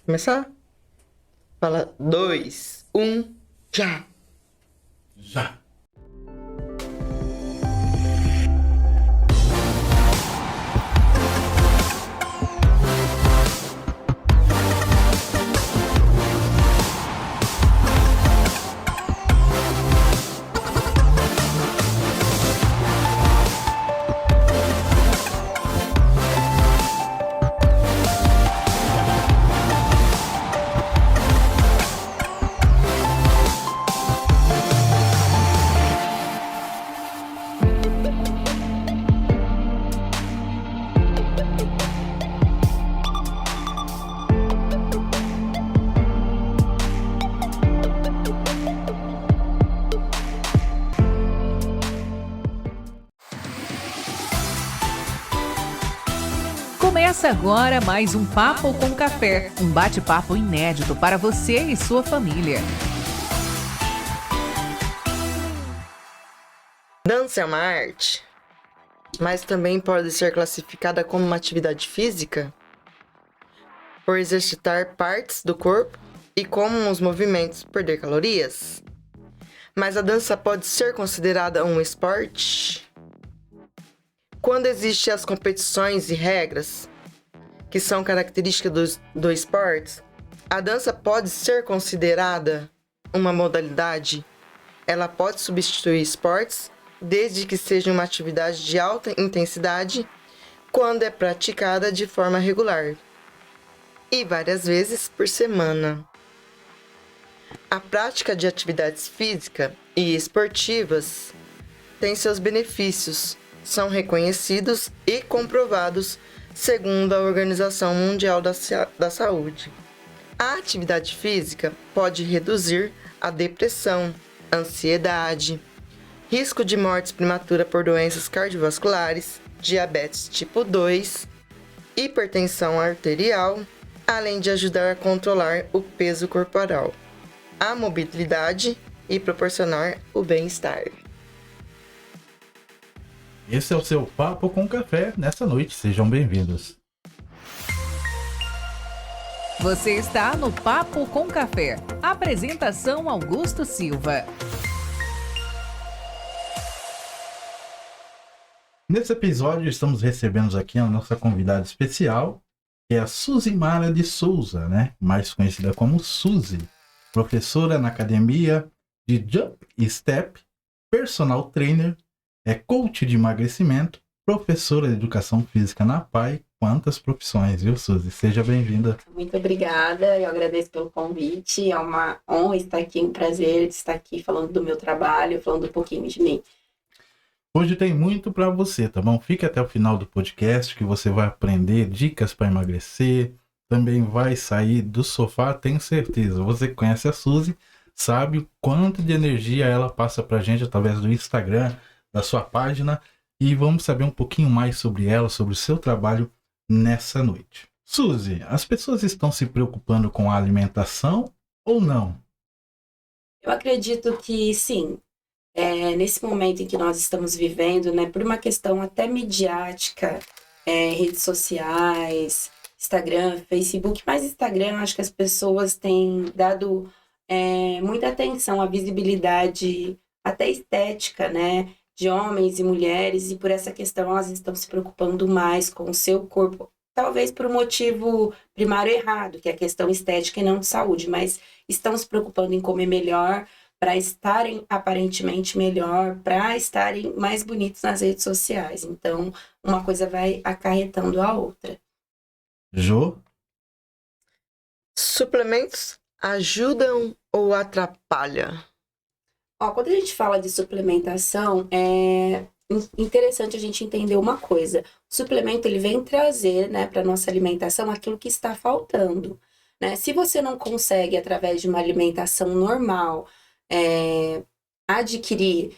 Começar? Fala 2, 1, já! Já. Começa agora mais um Papo com Café, um bate-papo inédito para você e sua família. Dança é uma arte, mas também pode ser classificada como uma atividade física por exercitar partes do corpo e como os movimentos perder calorias. Mas a dança pode ser considerada um esporte? Quando existem as competições e regras que são características do esporte, a dança pode ser considerada uma modalidade. Ela pode substituir esportes desde que seja uma atividade de alta intensidade quando é praticada de forma regular e várias vezes por semana. A prática de atividades físicas e esportivas tem seus benefícios, são reconhecidos e comprovados segundo a Organização Mundial da Saúde. A atividade física pode reduzir a depressão, ansiedade, risco de morte prematura por doenças cardiovasculares, diabetes tipo 2, hipertensão arterial, além de ajudar a controlar o peso corporal, a mobilidade e proporcionar o bem-estar. Esse é o seu Papo com Café nessa noite. Sejam bem-vindos. Você está no Papo com Café. Apresentação Augusto Silva. Nesse episódio, estamos recebendo aqui a nossa convidada especial, que é a Suzimara de Souza, né? Mais conhecida como Suzy, professora na academia de Jump e Step, personal trainer, é coach de emagrecimento, professora de educação física na PAI. Quantas profissões, viu, Suzy? Seja bem-vinda. Muito obrigada, eu agradeço pelo convite, é uma honra estar aqui, um prazer de estar aqui falando do meu trabalho, falando um pouquinho de mim. Hoje tem muito para você, tá bom? Fique até o final do podcast que você vai aprender dicas para emagrecer, também vai sair do sofá, tenho certeza. Você que conhece a Suzy, sabe o quanto de energia ela passa pra gente através do Instagram, da sua página, e vamos saber um pouquinho mais sobre ela, sobre o seu trabalho nessa noite. Suzy, as pessoas estão se preocupando com a alimentação ou não? Eu acredito que sim, nesse momento em que nós estamos vivendo, né, por uma questão até midiática, redes sociais, Instagram, Facebook, mas Instagram, acho que as pessoas têm dado muita atenção à visibilidade, até estética, né, de homens e mulheres, e por essa questão elas estão se preocupando mais com o seu corpo, talvez por um motivo primário errado, que é a questão estética e não de saúde, mas estão se preocupando em comer melhor, para estarem aparentemente melhor, para estarem mais bonitos nas redes sociais. Então, uma coisa vai acarretando a outra. Jô? Suplementos ajudam ou atrapalham? Quando a gente fala de suplementação, é interessante a gente entender uma coisa. O suplemento, ele vem trazer, né, para nossa alimentação aquilo que está faltando, né? Se você não consegue, através de uma alimentação normal, adquirir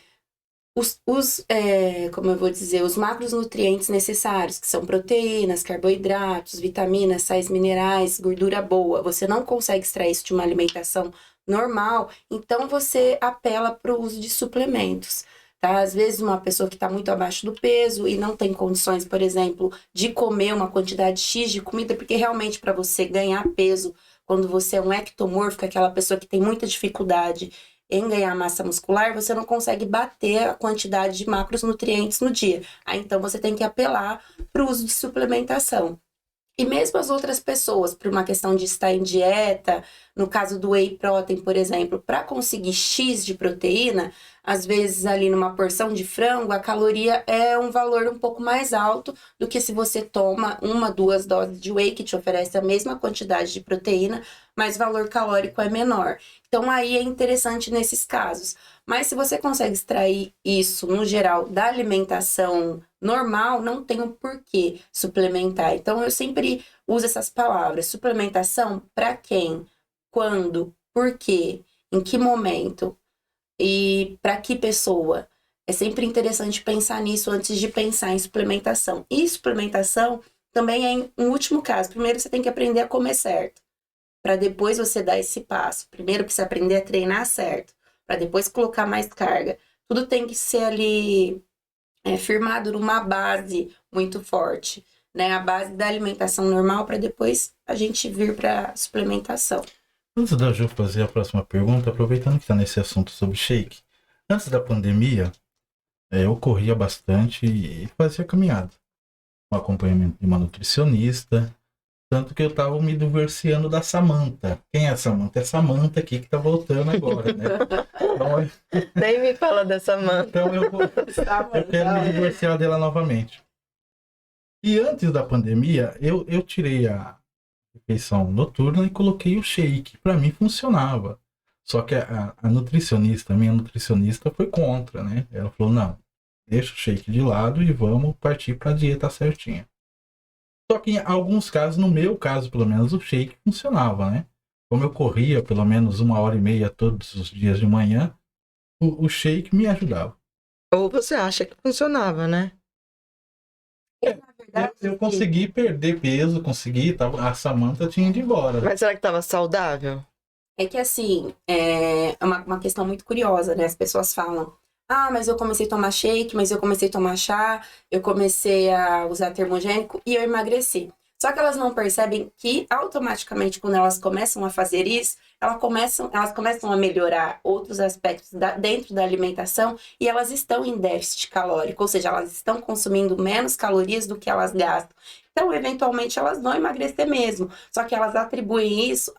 como eu vou dizer, os macronutrientes necessários, que são proteínas, carboidratos, vitaminas, sais minerais, gordura boa, você não consegue extrair isso de uma alimentação normal, então você apela para o uso de suplementos, tá? Às vezes uma pessoa que está muito abaixo do peso e não tem condições, por exemplo, de comer uma quantidade X de comida, porque realmente para você ganhar peso quando você é um ectomorfo, aquela pessoa que tem muita dificuldade em ganhar massa muscular, você não consegue bater a quantidade de macronutrientes no dia. Aí então você tem que apelar para o uso de suplementação. E mesmo as outras pessoas, por uma questão de estar em dieta, no caso do whey protein, por exemplo, para conseguir X de proteína, às vezes ali numa porção de frango, a caloria é um valor um pouco mais alto do que se você toma 1, 2 doses de whey, que te oferece a mesma quantidade de proteína, mas o valor calórico é menor. Então aí é interessante nesses casos. Mas se você consegue extrair isso, no geral, da alimentação normal, não tem um porquê suplementar. Então eu sempre uso essas palavras. Suplementação para quem? Quando? Por quê? Em que momento? E para que pessoa? É sempre interessante pensar nisso antes de pensar em suplementação. E suplementação também é em um último caso. Primeiro você tem que aprender a comer certo, para depois você dar esse passo. Primeiro precisa aprender a treinar certo, para depois colocar mais carga. Tudo tem que ser ali firmado numa base muito forte, né? A base da alimentação normal, para depois a gente vir para suplementação. Antes da Ju fazer a próxima pergunta, aproveitando que está nesse assunto sobre shake, antes da pandemia, eu corria bastante e fazia caminhada, com acompanhamento de uma nutricionista, tanto que eu estava me divorciando da Samantha. Quem é a Samantha? É a Samantha aqui que está voltando agora, né? Então, Nem me fala dessa manta. então eu quero me divorciar dela novamente. E antes da pandemia, eu tirei a refeição noturna e coloquei o shake. Para mim funcionava. Só que a nutricionista, minha nutricionista, foi contra, né? Ela falou, não, deixa o shake de lado e vamos partir para a dieta certinha. Só que em alguns casos, no meu caso pelo menos, o shake funcionava, né? Como eu corria pelo menos 1h30 todos os dias de manhã, o shake me ajudava. Ou você acha que funcionava, né? Na verdade, Eu consegui perder peso, a Samantha tinha ido embora. Mas será que tava saudável? é que assim, é uma questão muito curiosa, né? As pessoas falam, mas eu comecei a tomar shake, mas eu comecei a tomar chá, eu comecei a usar termogênico e eu emagreci. Só que elas não percebem que automaticamente, quando elas começam a fazer isso, elas começam a melhorar outros aspectos dentro da alimentação e elas estão em déficit calórico, ou seja, elas estão consumindo menos calorias do que elas gastam. Então, eventualmente, elas vão emagrecer mesmo. Só que elas atribuem isso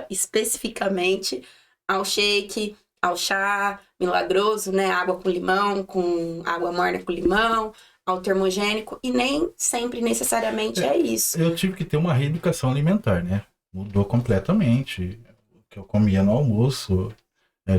especificamente ao shake, ao chá milagroso, né? Água com limão, com água morna com limão, ao termogênico, e nem sempre necessariamente é isso. Eu tive que ter uma reeducação alimentar, né? Mudou completamente. O que eu comia no almoço,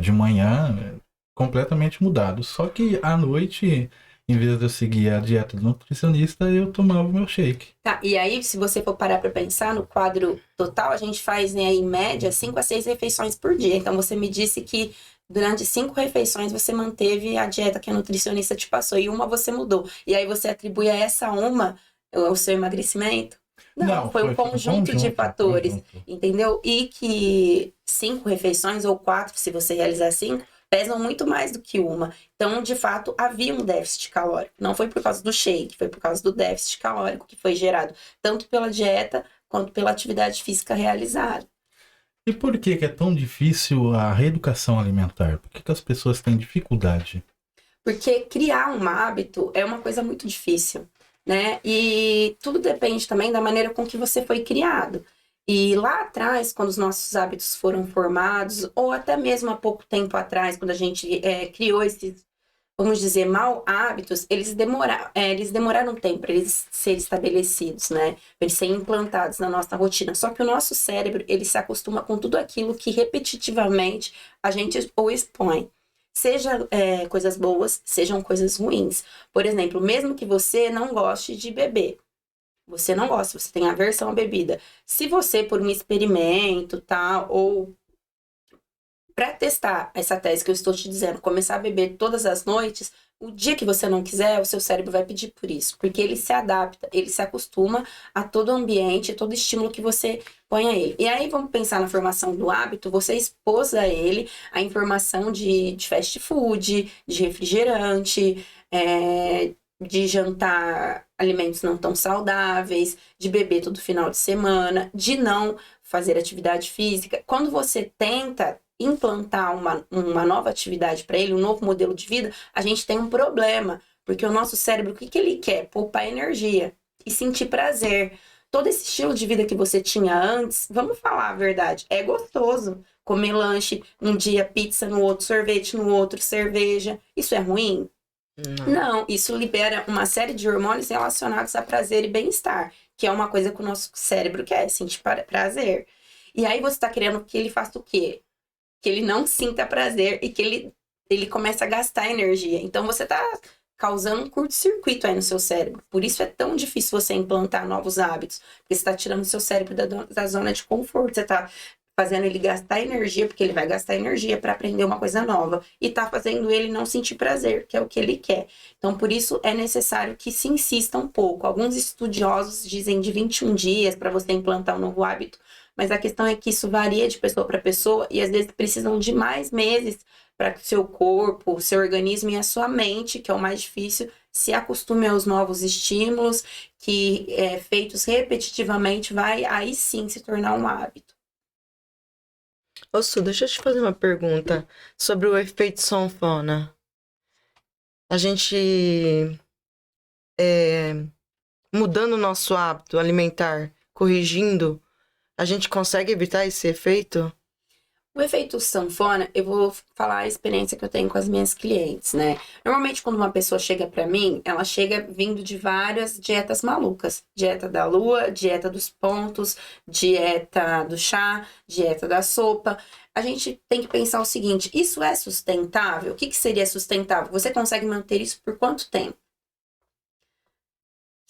de manhã, completamente mudado. Só que à noite, em vez de eu seguir a dieta do nutricionista, eu tomava o meu shake. Tá, e aí, se você for parar para pensar no quadro total, a gente faz, né, em média 5 a 6 refeições por dia. Então, você me disse que durante 5 refeições você manteve a dieta que a nutricionista te passou e uma você mudou. E aí você atribui a essa uma o seu emagrecimento? Não, foi um conjunto de fatores, entendeu? E que 5 refeições ou 4, se você realizar 5, pesam muito mais do que uma. Então, de fato, havia um déficit calórico. Não foi por causa do shake, foi por causa do déficit calórico que foi gerado tanto pela dieta quanto pela atividade física realizada. E por que é tão difícil a reeducação alimentar? Por que as pessoas têm dificuldade? Porque criar um hábito é uma coisa muito difícil, né? E tudo depende também da maneira com que você foi criado. E lá atrás, quando os nossos hábitos foram formados, ou até mesmo há pouco tempo atrás, quando a gente criou esses, vamos dizer, mau hábitos, eles demoraram um tempo para eles serem estabelecidos, né? Para eles serem implantados na nossa rotina. Só que o nosso cérebro, ele se acostuma com tudo aquilo que repetitivamente a gente o expõe. Seja coisas boas, sejam coisas ruins. Por exemplo, mesmo que você não goste de beber, você não gosta, você tem aversão à bebida. Se você, por um experimento, tá, ou para testar essa tese que eu estou te dizendo, começar a beber todas as noites, o dia que você não quiser, o seu cérebro vai pedir por isso. Porque ele se adapta, ele se acostuma a todo ambiente, a todo estímulo que você põe a ele. E aí vamos pensar na formação do hábito, você expôs a ele a informação de fast food, de refrigerante, de jantar alimentos não tão saudáveis, de beber todo final de semana, de não fazer atividade física. Quando você tenta implantar uma nova atividade para ele, um novo modelo de vida, a gente tem um problema, porque o nosso cérebro, o que ele quer? Poupar energia e sentir prazer. Todo esse estilo de vida que você tinha antes, vamos falar a verdade, é gostoso. Comer lanche, um dia pizza, no outro sorvete, no outro cerveja. Isso é ruim? Não, isso libera uma série de hormônios relacionados a prazer e bem-estar, que é uma coisa que o nosso cérebro quer, sentir prazer. E aí você tá querendo que ele faça o quê? Que ele não sinta prazer e que ele comece a gastar energia. Então você tá causando um curto-circuito aí no seu cérebro. Por isso é tão difícil você implantar novos hábitos, porque você tá tirando o seu cérebro da zona de conforto, você tá fazendo ele gastar energia, porque ele vai gastar energia para aprender uma coisa nova, e tá fazendo ele não sentir prazer, que é o que ele quer. Então, por isso, é necessário que se insista um pouco. Alguns estudiosos dizem de 21 dias para você implantar um novo hábito, mas a questão é que isso varia de pessoa para pessoa, e às vezes precisam de mais meses para que o seu corpo, o seu organismo e a sua mente, que é o mais difícil, se acostume aos novos estímulos, que feitos repetitivamente vai aí sim se tornar um hábito. Ô, Su, deixa eu te fazer uma pergunta sobre o efeito sanfona. A gente, mudando o nosso hábito alimentar, corrigindo, a gente consegue evitar esse efeito? O efeito sanfona, eu vou falar a experiência que eu tenho com as minhas clientes, né? Normalmente, quando uma pessoa chega pra mim, ela chega vindo de várias dietas malucas. Dieta da lua, dieta dos pontos, dieta do chá, dieta da sopa. A gente tem que pensar o seguinte, isso é sustentável? O que seria sustentável? Você consegue manter isso por quanto tempo?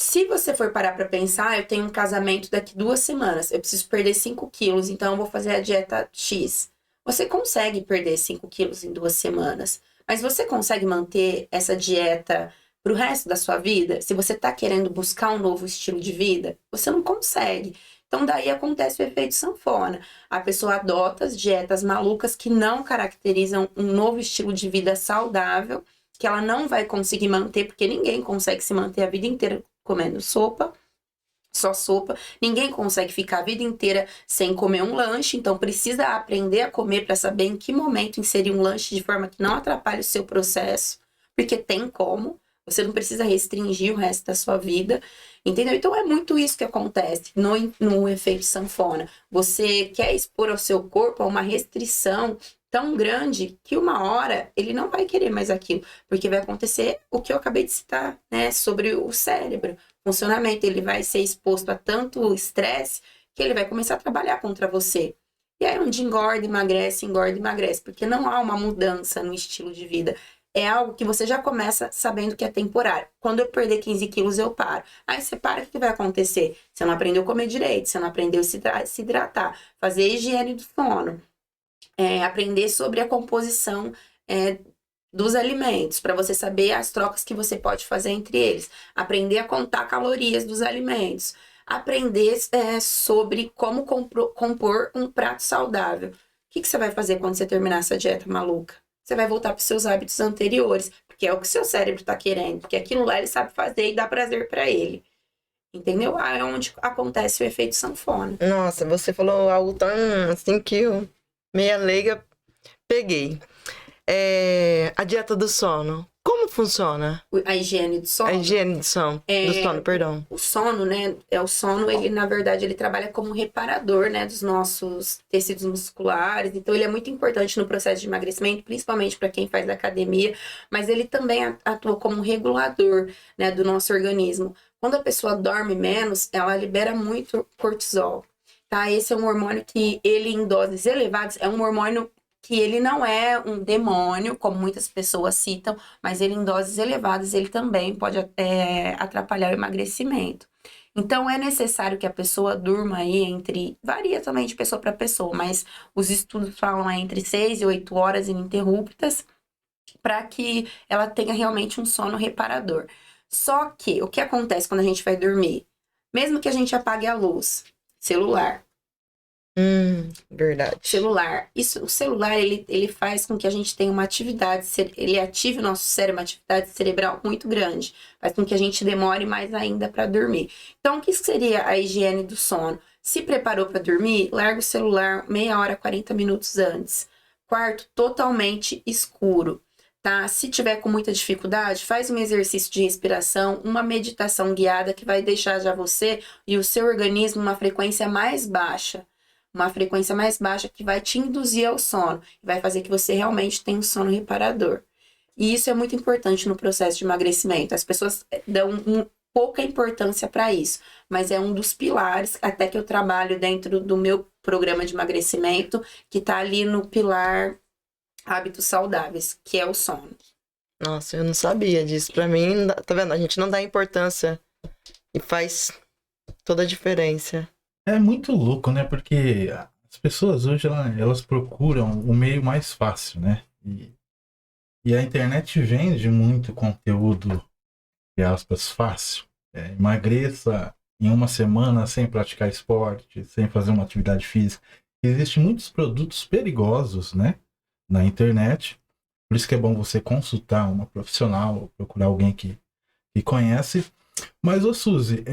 Se você for parar pra pensar, eu tenho um casamento daqui 2 semanas, eu preciso perder 5 quilos, então eu vou fazer a dieta X. Você consegue perder 5 quilos em 2 semanas, mas você consegue manter essa dieta pro resto da sua vida? Se você tá querendo buscar um novo estilo de vida, você não consegue. Então daí acontece o efeito sanfona. A pessoa adota as dietas malucas que não caracterizam um novo estilo de vida saudável, que ela não vai conseguir manter, porque ninguém consegue se manter a vida inteira comendo sopa, só sopa. Ninguém consegue ficar a vida inteira sem comer um lanche, então precisa aprender a comer para saber em que momento inserir um lanche de forma que não atrapalhe o seu processo, porque tem como. Você não precisa restringir o resto da sua vida, entendeu? Então é muito isso que acontece no efeito sanfona. Você quer expor ao seu corpo a uma restrição tão grande que uma hora ele não vai querer mais aquilo, porque vai acontecer o que eu acabei de citar, né, sobre o cérebro, funcionamento, ele vai ser exposto a tanto estresse que ele vai começar a trabalhar contra você. E aí onde engorda, emagrece, porque não há uma mudança no estilo de vida. É algo que você já começa sabendo que é temporário. Quando eu perder 15 quilos, eu paro. Aí você para, o que vai acontecer? Você não aprendeu a comer direito, você não aprendeu a se hidratar, fazer higiene do sono, aprender sobre a composição dos alimentos, para você saber as trocas que você pode fazer entre eles, aprender a contar calorias dos alimentos, aprender sobre como compor um prato saudável. O que você vai fazer quando você terminar essa dieta maluca? Você vai voltar para os seus hábitos anteriores, porque é o que seu cérebro está querendo, porque aquilo lá ele sabe fazer e dá prazer para ele. Entendeu? É onde acontece o efeito sanfona. Nossa, você falou algo tão assim que eu, meia leiga, peguei. A dieta do sono. Como funciona? A higiene do sono? A higiene do sono, perdão. O sono, né? O sono, ele, na verdade, ele trabalha como reparador, né? Dos nossos tecidos musculares. Então, ele é muito importante no processo de emagrecimento, principalmente para quem faz academia. Mas ele também atua como regulador, né? Do nosso organismo. Quando a pessoa dorme menos, ela libera muito cortisol. Tá? Esse é um hormônio que ele, em doses elevadas, é um hormônio que ele não é um demônio, como muitas pessoas citam, mas ele em doses elevadas, ele também pode atrapalhar o emagrecimento. Então, é necessário que a pessoa durma aí varia também de pessoa para pessoa, mas os estudos falam entre 6 e 8 horas ininterruptas, para que ela tenha realmente um sono reparador. Só que, o que acontece quando a gente vai dormir? Mesmo que a gente apague a luz, celular, Verdade. Celular. Isso, o celular, ele faz com que a gente tenha uma atividade, ele ative o nosso cérebro, uma atividade cerebral muito grande. Faz com que a gente demore mais ainda para dormir. Então, o que seria a higiene do sono? Se preparou para dormir, larga o celular meia hora, 40 minutos antes. Quarto totalmente escuro, tá? Se tiver com muita dificuldade, faz um exercício de respiração, uma meditação guiada que vai deixar já você e o seu organismo uma frequência mais baixa. Uma frequência mais baixa que vai te induzir ao sono, vai fazer que você realmente tenha um sono reparador. E isso é muito importante no processo de emagrecimento. As pessoas dão pouca importância para isso, mas é um dos pilares, até que eu trabalho dentro do meu programa de emagrecimento, que está ali no pilar hábitos saudáveis, que é o sono. Nossa, eu não sabia disso. Pra mim, tá vendo? A gente não dá importância e faz toda a diferença. É muito louco, né? Porque as pessoas hoje elas procuram o meio mais fácil, né? E a internet vende muito conteúdo, entre aspas, fácil. Emagreça em uma semana sem praticar esporte, sem fazer uma atividade física. Existem muitos produtos perigosos, né? Na internet. Por isso que é bom você consultar uma profissional, procurar alguém que conhece. Mas, ô Suzy,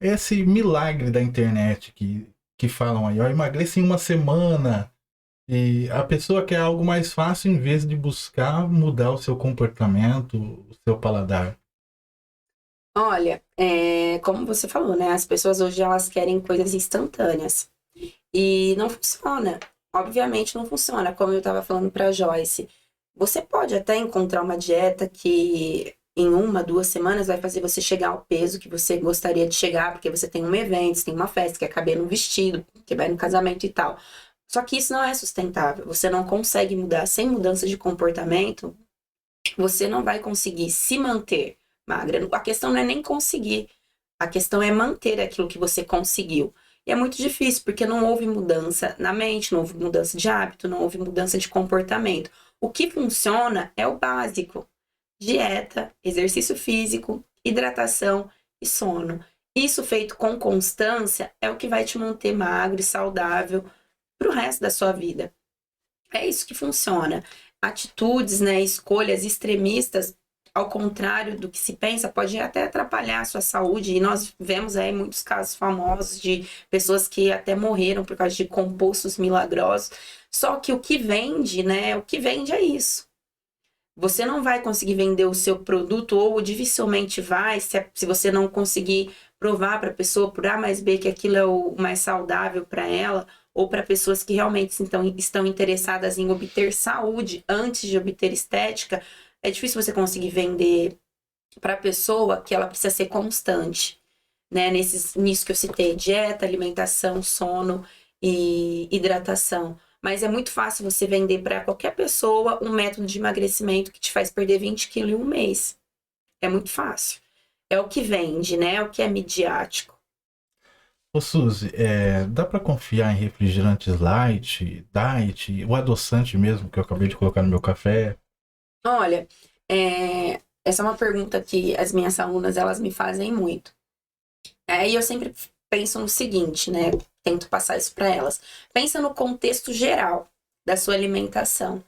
esse milagre da internet que falam aí, ó, emagreça em uma semana. E a pessoa quer algo mais fácil em vez de buscar mudar o seu comportamento, o seu paladar. Olha, como você falou, né? As pessoas hoje elas querem coisas instantâneas. E não funciona. Obviamente não funciona. Como eu estava falando para Joyce, você pode até encontrar uma dieta que em 1, 2 semanas vai fazer você chegar ao peso que você gostaria de chegar, porque você tem um evento, você tem uma festa, quer caber no vestido, que vai no casamento e tal. Só que isso não é sustentável. Você não consegue mudar. Sem mudança de comportamento, você não vai conseguir se manter magra. A questão não é nem conseguir. A questão é manter aquilo que você conseguiu. E é muito difícil, porque não houve mudança na mente, não houve mudança de hábito, não houve mudança de comportamento. O que funciona é o básico. Dieta, exercício físico, hidratação e sono. Isso feito com constância é o que vai te manter magro e saudável para o resto da sua vida. É isso que funciona. Atitudes, né, escolhas extremistas, ao contrário do que se pensa, pode até atrapalhar a sua saúde. E nós vemos aí muitos casos famosos de pessoas que até morreram por causa de compostos milagrosos. Só que o que vende, né, o que vende é isso. Você não vai conseguir vender o seu produto, ou dificilmente vai, se você não conseguir provar para a pessoa por A mais B que aquilo é o mais saudável para ela, ou para pessoas que realmente estão interessadas em obter saúde antes de obter estética. É difícil você conseguir vender para a pessoa que ela precisa ser constante, né? Nisso que eu citei, dieta, alimentação, sono e hidratação. Mas é muito fácil você vender para qualquer pessoa um método de emagrecimento que te faz perder 20 quilos em um mês. É muito fácil. É o que vende, né? É o que é midiático. Ô Suzy, dá para confiar em refrigerantes light, diet, o adoçante mesmo que eu acabei de colocar no meu café? Olha, essa é uma pergunta que as minhas alunas elas me fazem muito. E eu sempre penso no seguinte, né? Tento passar isso para elas. Pensa no contexto geral da sua alimentação.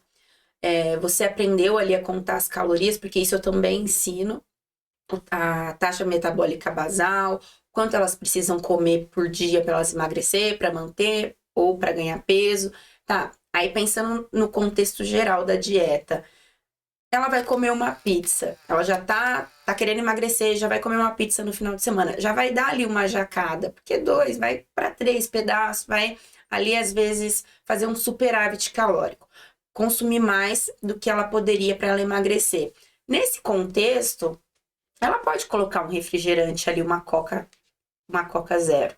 Você aprendeu ali a contar as calorias, porque isso eu também ensino. A taxa metabólica basal, quanto elas precisam comer por dia para elas emagrecer, para manter ou para ganhar peso. Tá, aí pensando no contexto geral da dieta. Ela vai comer uma pizza. Ela já tá querendo emagrecer, já vai comer uma pizza no final de semana. Já vai dar ali uma jacada, porque 2, vai para 3 pedaços, vai ali às vezes fazer um superávit calórico. Consumir mais do que ela poderia para ela emagrecer. Nesse contexto, ela pode colocar um refrigerante ali, uma Coca Zero.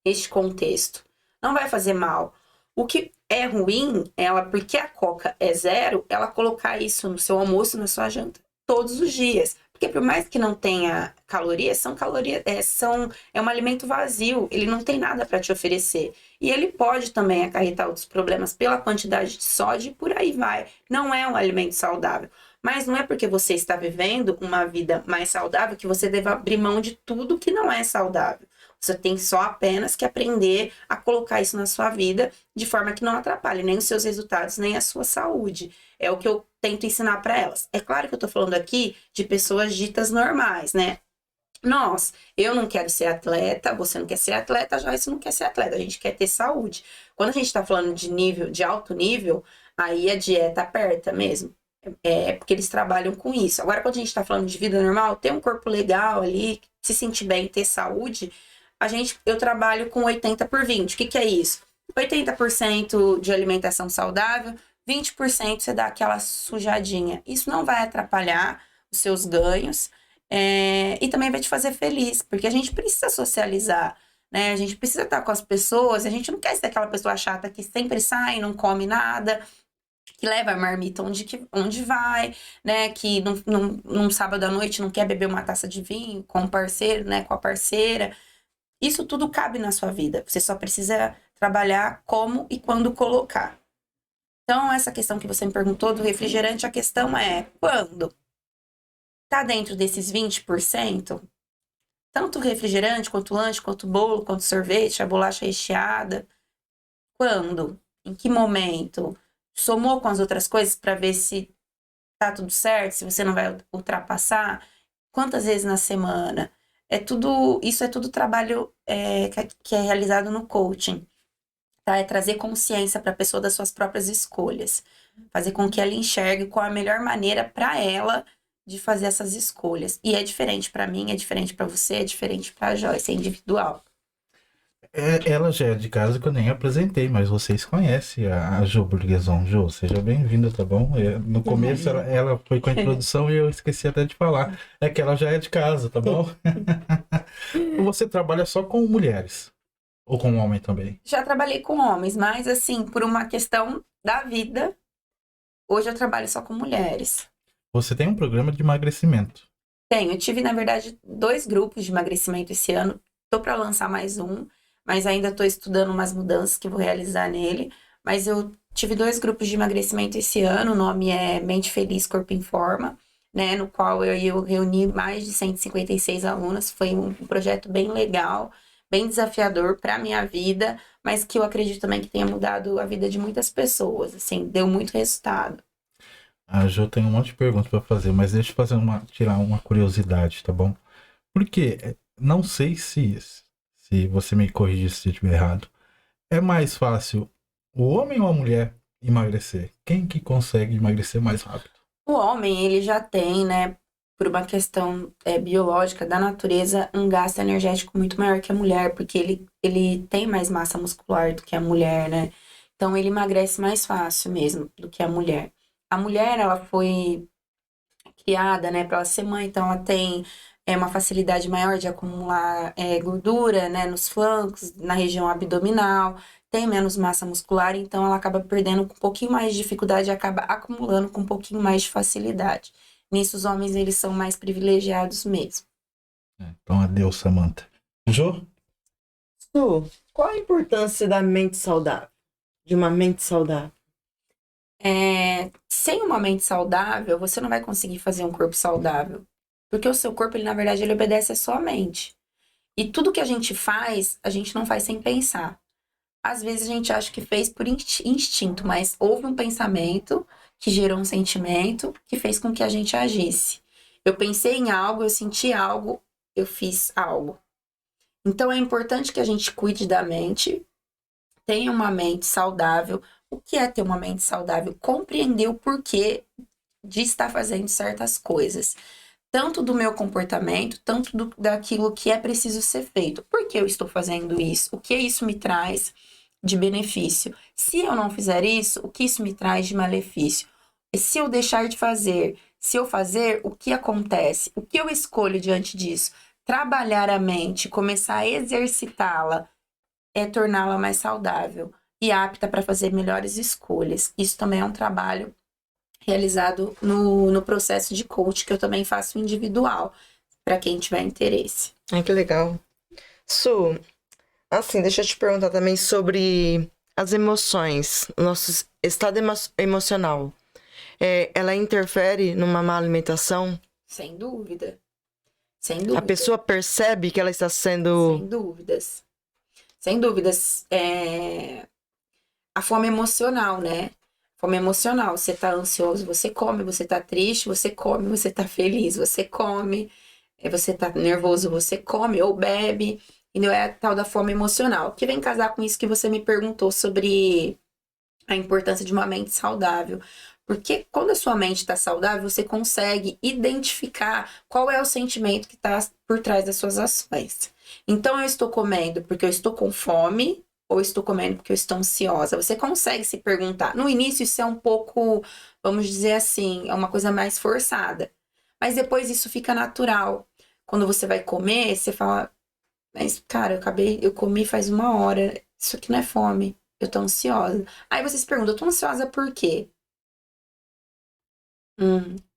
Neste contexto. Não vai fazer mal. O que é ruim, porque a Coca é zero, ela colocar isso no seu almoço, na sua janta, todos os dias. Porque por mais que não tenha calorias, é um alimento vazio, ele não tem nada para te oferecer. E ele pode também acarretar outros problemas pela quantidade de sódio e por aí vai. Não é um alimento saudável. Mas não é porque você está vivendo uma vida mais saudável que você deve abrir mão de tudo que não é saudável. Você tem só apenas que aprender a colocar isso na sua vida de forma que não atrapalhe nem os seus resultados, nem a sua saúde. É o que eu tento ensinar para elas. É claro que eu tô falando aqui de pessoas ditas normais, né? Eu não quero ser atleta, você não quer ser atleta, a Joyce não quer ser atleta, a gente quer ter saúde. Quando a gente tá falando de nível, de alto nível, aí a dieta aperta mesmo. É porque eles trabalham com isso. Agora, quando a gente tá falando de vida normal, ter um corpo legal ali, se sentir bem, ter saúde, eu trabalho com 80/20. O que é isso? 80% de alimentação saudável, 20% você dá aquela sujadinha. Isso não vai atrapalhar os seus ganhos. E também vai te fazer feliz, porque a gente precisa socializar, né? A gente precisa estar com as pessoas, a gente não quer ser aquela pessoa chata que sempre sai, não come nada, que leva a marmita onde vai, né? Que num sábado à noite não quer beber uma taça de vinho com o parceiro, né? Com a parceira. Isso tudo cabe na sua vida, você só precisa trabalhar como e quando colocar. Então, essa questão que você me perguntou do refrigerante, a questão é quando? Tá dentro desses 20%, tanto refrigerante, quanto lanche, quanto bolo, quanto sorvete, a bolacha recheada. Quando? Em que momento? Somou com as outras coisas para ver se tá tudo certo, se você não vai ultrapassar? Quantas vezes na semana? Isso é tudo trabalho que é realizado no coaching. Tá? É trazer consciência para a pessoa das suas próprias escolhas. Fazer com que ela enxergue qual a melhor maneira para ela de fazer essas escolhas. E é diferente para mim, é diferente para você, é diferente para a Joyce, é individual. Ela já é de casa que eu nem apresentei, mas vocês conhecem a Jo Burgueson. Jo, seja bem-vinda, tá bom? No começo ela foi com a introdução e eu esqueci até de falar. É que ela já é de casa, tá bom? Você trabalha só com mulheres? Ou com homem também? Já trabalhei com homens, mas assim, por uma questão da vida, hoje eu trabalho só com mulheres. Você tem um programa de emagrecimento? Tenho. Eu tive, na verdade, 2 grupos de emagrecimento esse ano. Tô para lançar mais um, mas ainda estou estudando umas mudanças que vou realizar nele. Mas eu tive 2 grupos de emagrecimento esse ano. O nome é Mente Feliz, Corpo em Forma, né? No qual eu reuni mais de 156 alunas. Foi um projeto bem legal, bem desafiador para minha vida, mas que eu acredito também que tenha mudado a vida de muitas pessoas. Assim, deu muito resultado. A Jo tem um monte de perguntas para fazer, mas deixa eu tirar uma curiosidade, tá bom? Porque não sei se você me corrigir se eu estiver errado. É mais fácil o homem ou a mulher emagrecer? Quem que consegue emagrecer mais rápido? O homem, ele já tem, né, por uma questão biológica da natureza, um gasto energético muito maior que a mulher, porque ele tem mais massa muscular do que a mulher, né? Então, ele emagrece mais fácil mesmo do que a mulher. A mulher, ela foi criada, né, para ela ser mãe, então ela tem uma facilidade maior de acumular gordura, né, nos flancos, na região abdominal, tem menos massa muscular, então ela acaba perdendo com um pouquinho mais de dificuldade e acaba acumulando com um pouquinho mais de facilidade. Nisso, os homens, eles são mais privilegiados mesmo. Então, adeus, Samantha. Jo? Su, qual a importância da mente saudável? De uma mente saudável? Sem uma mente saudável, você não vai conseguir fazer um corpo saudável. Porque o seu corpo, ele, na verdade, ele obedece à sua mente. E tudo que a gente faz, a gente não faz sem pensar. Às vezes a gente acha que fez por instinto, mas houve um pensamento que gerou um sentimento que fez com que a gente agisse. Eu pensei em algo, eu senti algo, eu fiz algo. Então é importante que a gente cuide da mente, tenha uma mente saudável. O que é ter uma mente saudável? Compreender o porquê de estar fazendo certas coisas. Tanto do meu comportamento, tanto daquilo que é preciso ser feito. Por que eu estou fazendo isso? O que isso me traz de benefício? Se eu não fizer isso, o que isso me traz de malefício? E se eu deixar de fazer, se eu fazer, o que acontece? O que eu escolho diante disso? Trabalhar a mente, começar a exercitá-la, é torná-la mais saudável e apta para fazer melhores escolhas. Isso também é um trabalho realizado no processo de coach, que eu também faço individual, para quem tiver interesse. Ai, que legal. Su, assim, deixa eu te perguntar também sobre as emoções, nosso estado emocional. Ela interfere numa má alimentação? Sem dúvida. Sem A dúvida. pessoa percebe que ela está sendo... Sem dúvidas. Sem dúvidas. A fome emocional, né? Fome emocional. Você tá ansioso, você come. Você tá triste, você come. Você tá feliz, você come. Você tá nervoso, você come ou bebe. Entendeu? É a tal da fome emocional. Que vem casar com isso que você me perguntou sobre a importância de uma mente saudável. Porque quando a sua mente está saudável, você consegue identificar qual é o sentimento que está por trás das suas ações. Então, eu estou comendo porque eu estou com fome ou estou comendo porque eu estou ansiosa? Você consegue se perguntar. No início, isso é um pouco, vamos dizer assim, é uma coisa mais forçada. Mas depois isso fica natural. Quando você vai comer, você fala, mas, cara, eu comi faz 1 hora, isso aqui não é fome, eu tô ansiosa. Aí você se pergunta, eu tô ansiosa por quê?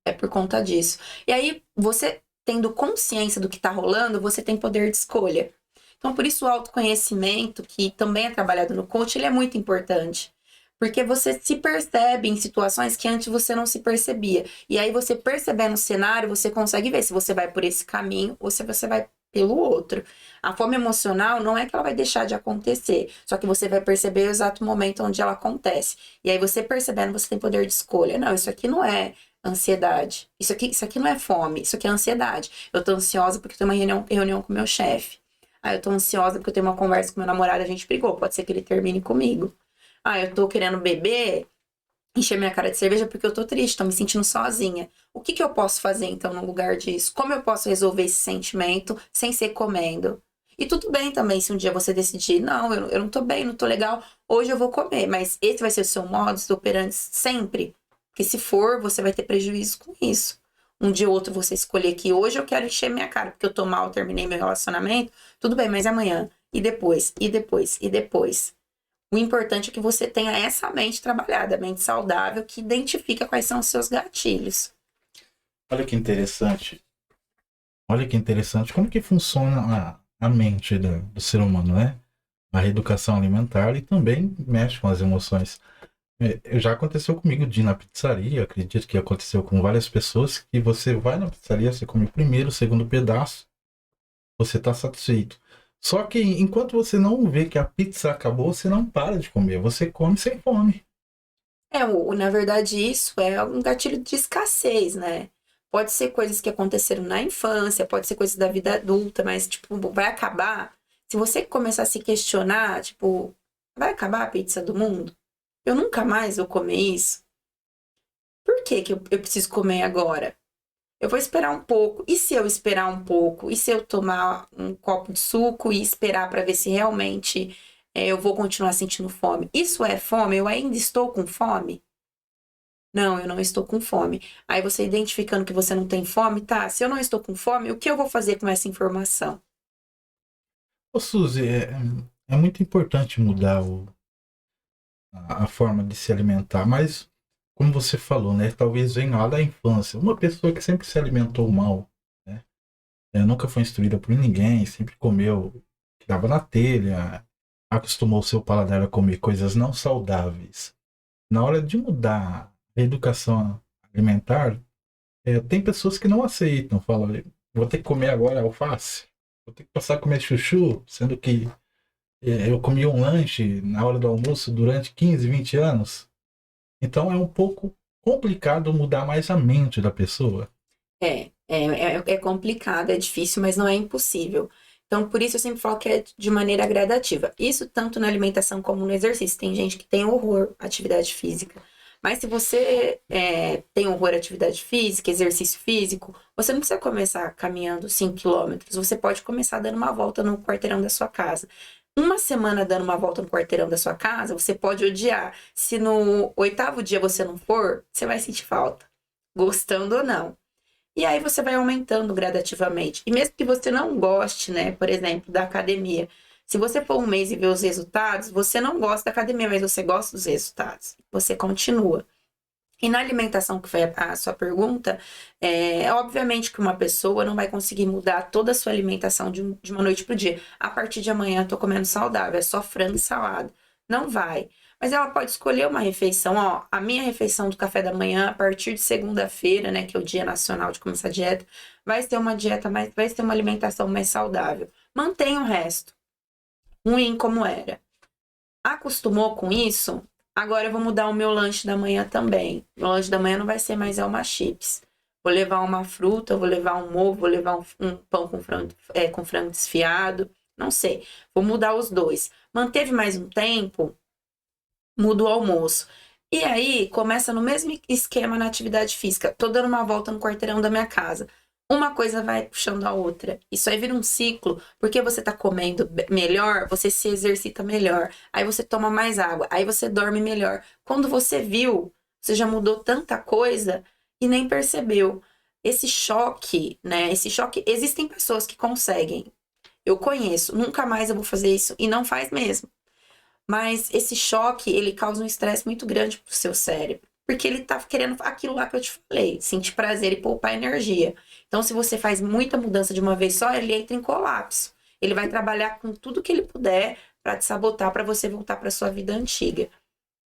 É por conta disso. E aí, você tendo consciência do que tá rolando, você tem poder de escolha. Então, por isso o autoconhecimento, que também é trabalhado no coach, ele é muito importante. Porque você se percebe em situações que antes você não se percebia. E aí, você percebendo o cenário, você consegue ver se você vai por esse caminho ou se você vai pelo outro. A fome emocional não é que ela vai deixar de acontecer, só que você vai perceber o exato momento onde ela acontece. E aí, você percebendo, você tem poder de escolha. Não, isso aqui não é ansiedade. Isso aqui não é fome, isso aqui é ansiedade. Eu tô ansiosa porque eu tenho uma reunião com meu chefe. Ah, eu tô ansiosa porque eu tenho uma conversa com meu namorado, a gente brigou, pode ser que ele termine comigo. Ah, eu tô querendo beber, encher minha cara de cerveja porque eu tô triste, tô me sentindo sozinha. O que eu posso fazer então no lugar disso? Como eu posso resolver esse sentimento sem ser comendo? E tudo bem também se um dia você decidir, não, eu não tô bem, não tô legal, hoje eu vou comer, mas esse vai ser o seu modus operandi sempre. Porque se for, você vai ter prejuízo com isso. Um dia ou outro você escolher que hoje eu quero encher minha cara porque eu tô mal, terminei meu relacionamento, tudo bem, mas amanhã, e depois, e depois, e depois. O importante é que você tenha essa mente trabalhada, mente saudável, que identifica quais são os seus gatilhos. Olha que interessante. Olha que interessante. Como que funciona a mente do ser humano, né? A reeducação alimentar e também mexe com as emoções. Já aconteceu comigo de ir na pizzaria, acredito que aconteceu com várias pessoas, que você vai na pizzaria, você come o primeiro, o segundo pedaço, você está satisfeito. Só que enquanto você não vê que a pizza acabou, você não para de comer, você come sem fome. Na verdade, isso é um gatilho de escassez, né? Pode ser coisas que aconteceram na infância, pode ser coisas da vida adulta, mas, tipo, vai acabar. Se você começar a se questionar, tipo, vai acabar a pizza do mundo? Eu nunca mais vou comer isso? Por que eu preciso comer agora? Eu vou esperar um pouco. E se eu esperar um pouco? E se eu tomar um copo de suco e esperar para ver se realmente eu vou continuar sentindo fome? Isso é fome? Eu ainda estou com fome? Não, eu não estou com fome. Aí você identificando que você não tem fome, tá? Se eu não estou com fome, o que eu vou fazer com essa informação? Ô Suzy, é muito importante mudar a forma de se alimentar, mas como você falou, né? Talvez venha lá da infância. Uma pessoa que sempre se alimentou mal, né? Nunca foi instruída por ninguém, sempre comeu, que dava na telha, acostumou o seu paladar a comer coisas não saudáveis. Na hora de mudar a educação alimentar, tem pessoas que não aceitam, falam, vou ter que comer agora alface, vou ter que passar a comer chuchu, sendo que eu comi um lanche na hora do almoço durante 15, 20 anos. Então é um pouco complicado mudar mais a mente da pessoa. É complicado, é difícil, mas não é impossível. Então, por isso eu sempre falo que é de maneira gradativa. Isso tanto na alimentação como no exercício. Tem gente que tem horror à atividade física. Mas se você tem horror à atividade física, exercício físico, você não precisa começar caminhando 5 quilômetros. Você pode começar dando uma volta no quarteirão da sua casa. Uma semana dando uma volta no quarteirão da sua casa, você pode odiar. Se no 8º dia você não for, você vai sentir falta, gostando ou não. E aí você vai aumentando gradativamente. E mesmo que você não goste, né, por exemplo, da academia, se você for um mês e ver os resultados, você não gosta da academia, mas você gosta dos resultados. Você continua. E na alimentação, que foi a sua pergunta, obviamente que uma pessoa não vai conseguir mudar toda a sua alimentação de uma noite para o dia. A partir de amanhã eu tô comendo saudável, é só frango e salada. Não vai. Mas ela pode escolher uma refeição, ó, a minha refeição do café da manhã, a partir de segunda-feira, né, que é o dia nacional de começar a dieta, vai ser uma dieta mais, vai ser uma alimentação mais saudável. Mantém o resto, ruim como era. Acostumou com isso? Agora eu vou mudar o meu lanche da manhã também. Meu lanche da manhã não vai ser mais Elma Chips. Vou levar uma fruta, vou levar um ovo, vou levar um pão com frango desfiado. Não sei. Vou mudar os dois. Manteve mais um tempo, muda o almoço. E aí, começa no mesmo esquema na atividade física. Tô dando uma volta no quarteirão da minha casa. Uma coisa vai puxando a outra. Isso aí vira um ciclo, porque você tá comendo melhor, você se exercita melhor. Aí você toma mais água, aí você dorme melhor. Quando você viu, você já mudou tanta coisa e nem percebeu. Esse choque, né? Esse choque, existem pessoas que conseguem. Eu conheço, nunca mais eu vou fazer isso e não faz mesmo. Mas esse choque, ele causa um estresse muito grande pro seu cérebro. Porque ele tá querendo aquilo lá que eu te falei, sentir prazer e poupar energia. Então, se você faz muita mudança de uma vez só, ele entra em colapso. Ele vai trabalhar com tudo que ele puder para te sabotar, para você voltar para sua vida antiga.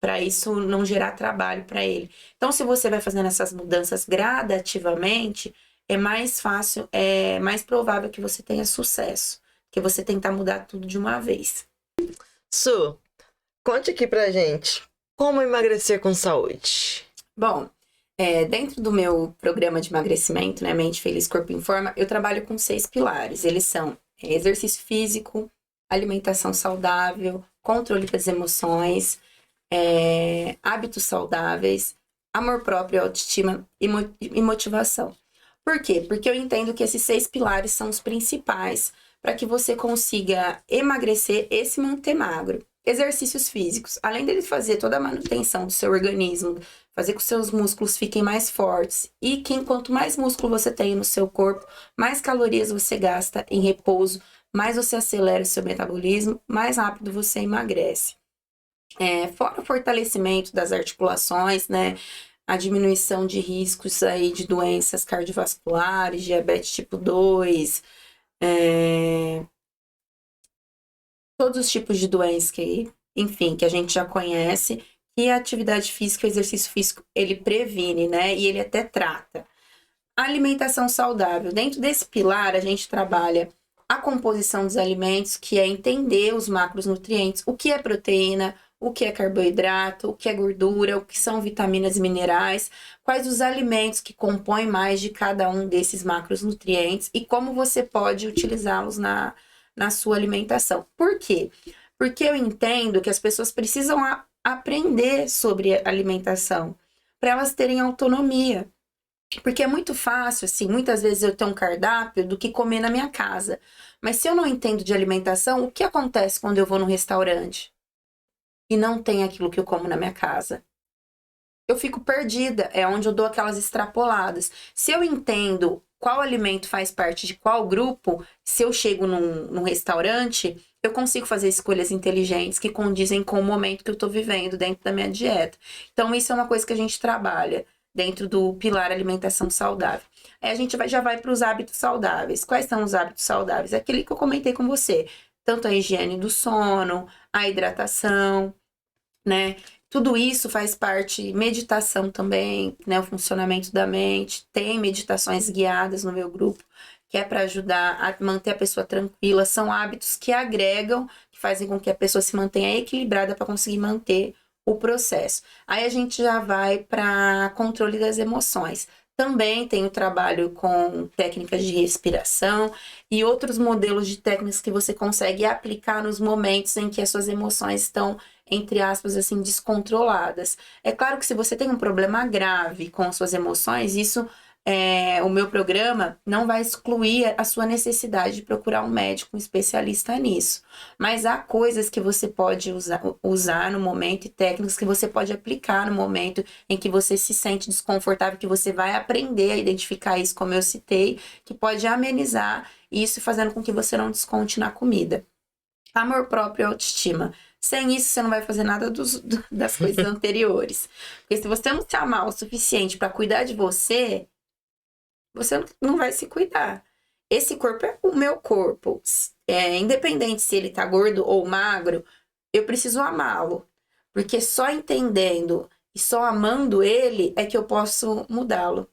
Para isso não gerar trabalho para ele. Então, se você vai fazendo essas mudanças gradativamente, é mais fácil, é mais provável que você tenha sucesso. Que você tentar mudar tudo de uma vez. Su, conte aqui pra gente, como emagrecer com saúde? Bom, dentro do meu programa de emagrecimento, né, Mente Feliz, Corpo em Forma, eu trabalho com 6 pilares. Eles são exercício físico, alimentação saudável, controle das emoções, hábitos saudáveis, amor próprio, autoestima e motivação. Por quê? Porque eu entendo que esses 6 pilares são os principais para que você consiga emagrecer e se manter magro. Exercícios físicos, além dele fazer toda a manutenção do seu organismo, fazer com que os seus músculos fiquem mais fortes e que quanto mais músculo você tem no seu corpo, mais calorias você gasta em repouso, mais você acelera o seu metabolismo, mais rápido você emagrece. Fora o fortalecimento das articulações, né? A diminuição de riscos aí de doenças cardiovasculares, diabetes tipo 2, todos os tipos de doenças que, enfim, que a gente já conhece, e a atividade física, o exercício físico, ele previne, né? E ele até trata. A alimentação saudável. Dentro desse pilar, a gente trabalha a composição dos alimentos, que é entender os macronutrientes, o que é proteína, o que é carboidrato, o que é gordura, o que são vitaminas e minerais, quais os alimentos que compõem mais de cada um desses macronutrientes e como você pode utilizá-los na sua alimentação. Por quê? Porque eu entendo que as pessoas precisam aprender sobre alimentação para elas terem autonomia. Porque é muito fácil, assim, muitas vezes eu tenho um cardápio do que comer na minha casa. Mas se eu não entendo de alimentação, o que acontece quando eu vou num restaurante e não tem aquilo que eu como na minha casa? Eu fico perdida, é onde eu dou aquelas extrapoladas. Se eu entendo qual alimento faz parte de qual grupo, se eu chego num restaurante, eu consigo fazer escolhas inteligentes que condizem com o momento que eu estou vivendo dentro da minha dieta. Então, isso é uma coisa que a gente trabalha dentro do pilar alimentação saudável. Aí a gente já vai para os hábitos saudáveis. Quais são os hábitos saudáveis? Aquele que eu comentei com você. Tanto a higiene do sono, a hidratação, né? Tudo isso faz parte, meditação também, né? O funcionamento da mente. Tem meditações guiadas no meu grupo, que é para ajudar a manter a pessoa tranquila. São hábitos que agregam, que fazem com que a pessoa se mantenha equilibrada para conseguir manter o processo. Aí a gente já vai para controle das emoções. Também tem o trabalho com técnicas de respiração e outros modelos de técnicas que você consegue aplicar nos momentos em que as suas emoções estão, entre aspas, assim, descontroladas. É claro que se você tem um problema grave com as suas emoções, isso, o meu programa não vai excluir a sua necessidade de procurar um médico, um especialista nisso. Mas há coisas que você pode usar no momento e técnicas que você pode aplicar no momento em que você se sente desconfortável, que você vai aprender a identificar isso, como eu citei, que pode amenizar isso, fazendo com que você não desconte na comida. Amor próprio e autoestima. Sem isso, você não vai fazer nada das coisas anteriores. Porque se você não se amar o suficiente para cuidar de você não vai se cuidar. Esse corpo é o meu corpo. Independente se ele tá gordo ou magro, eu preciso amá-lo. Porque só entendendo e só amando ele é que eu posso mudá-lo.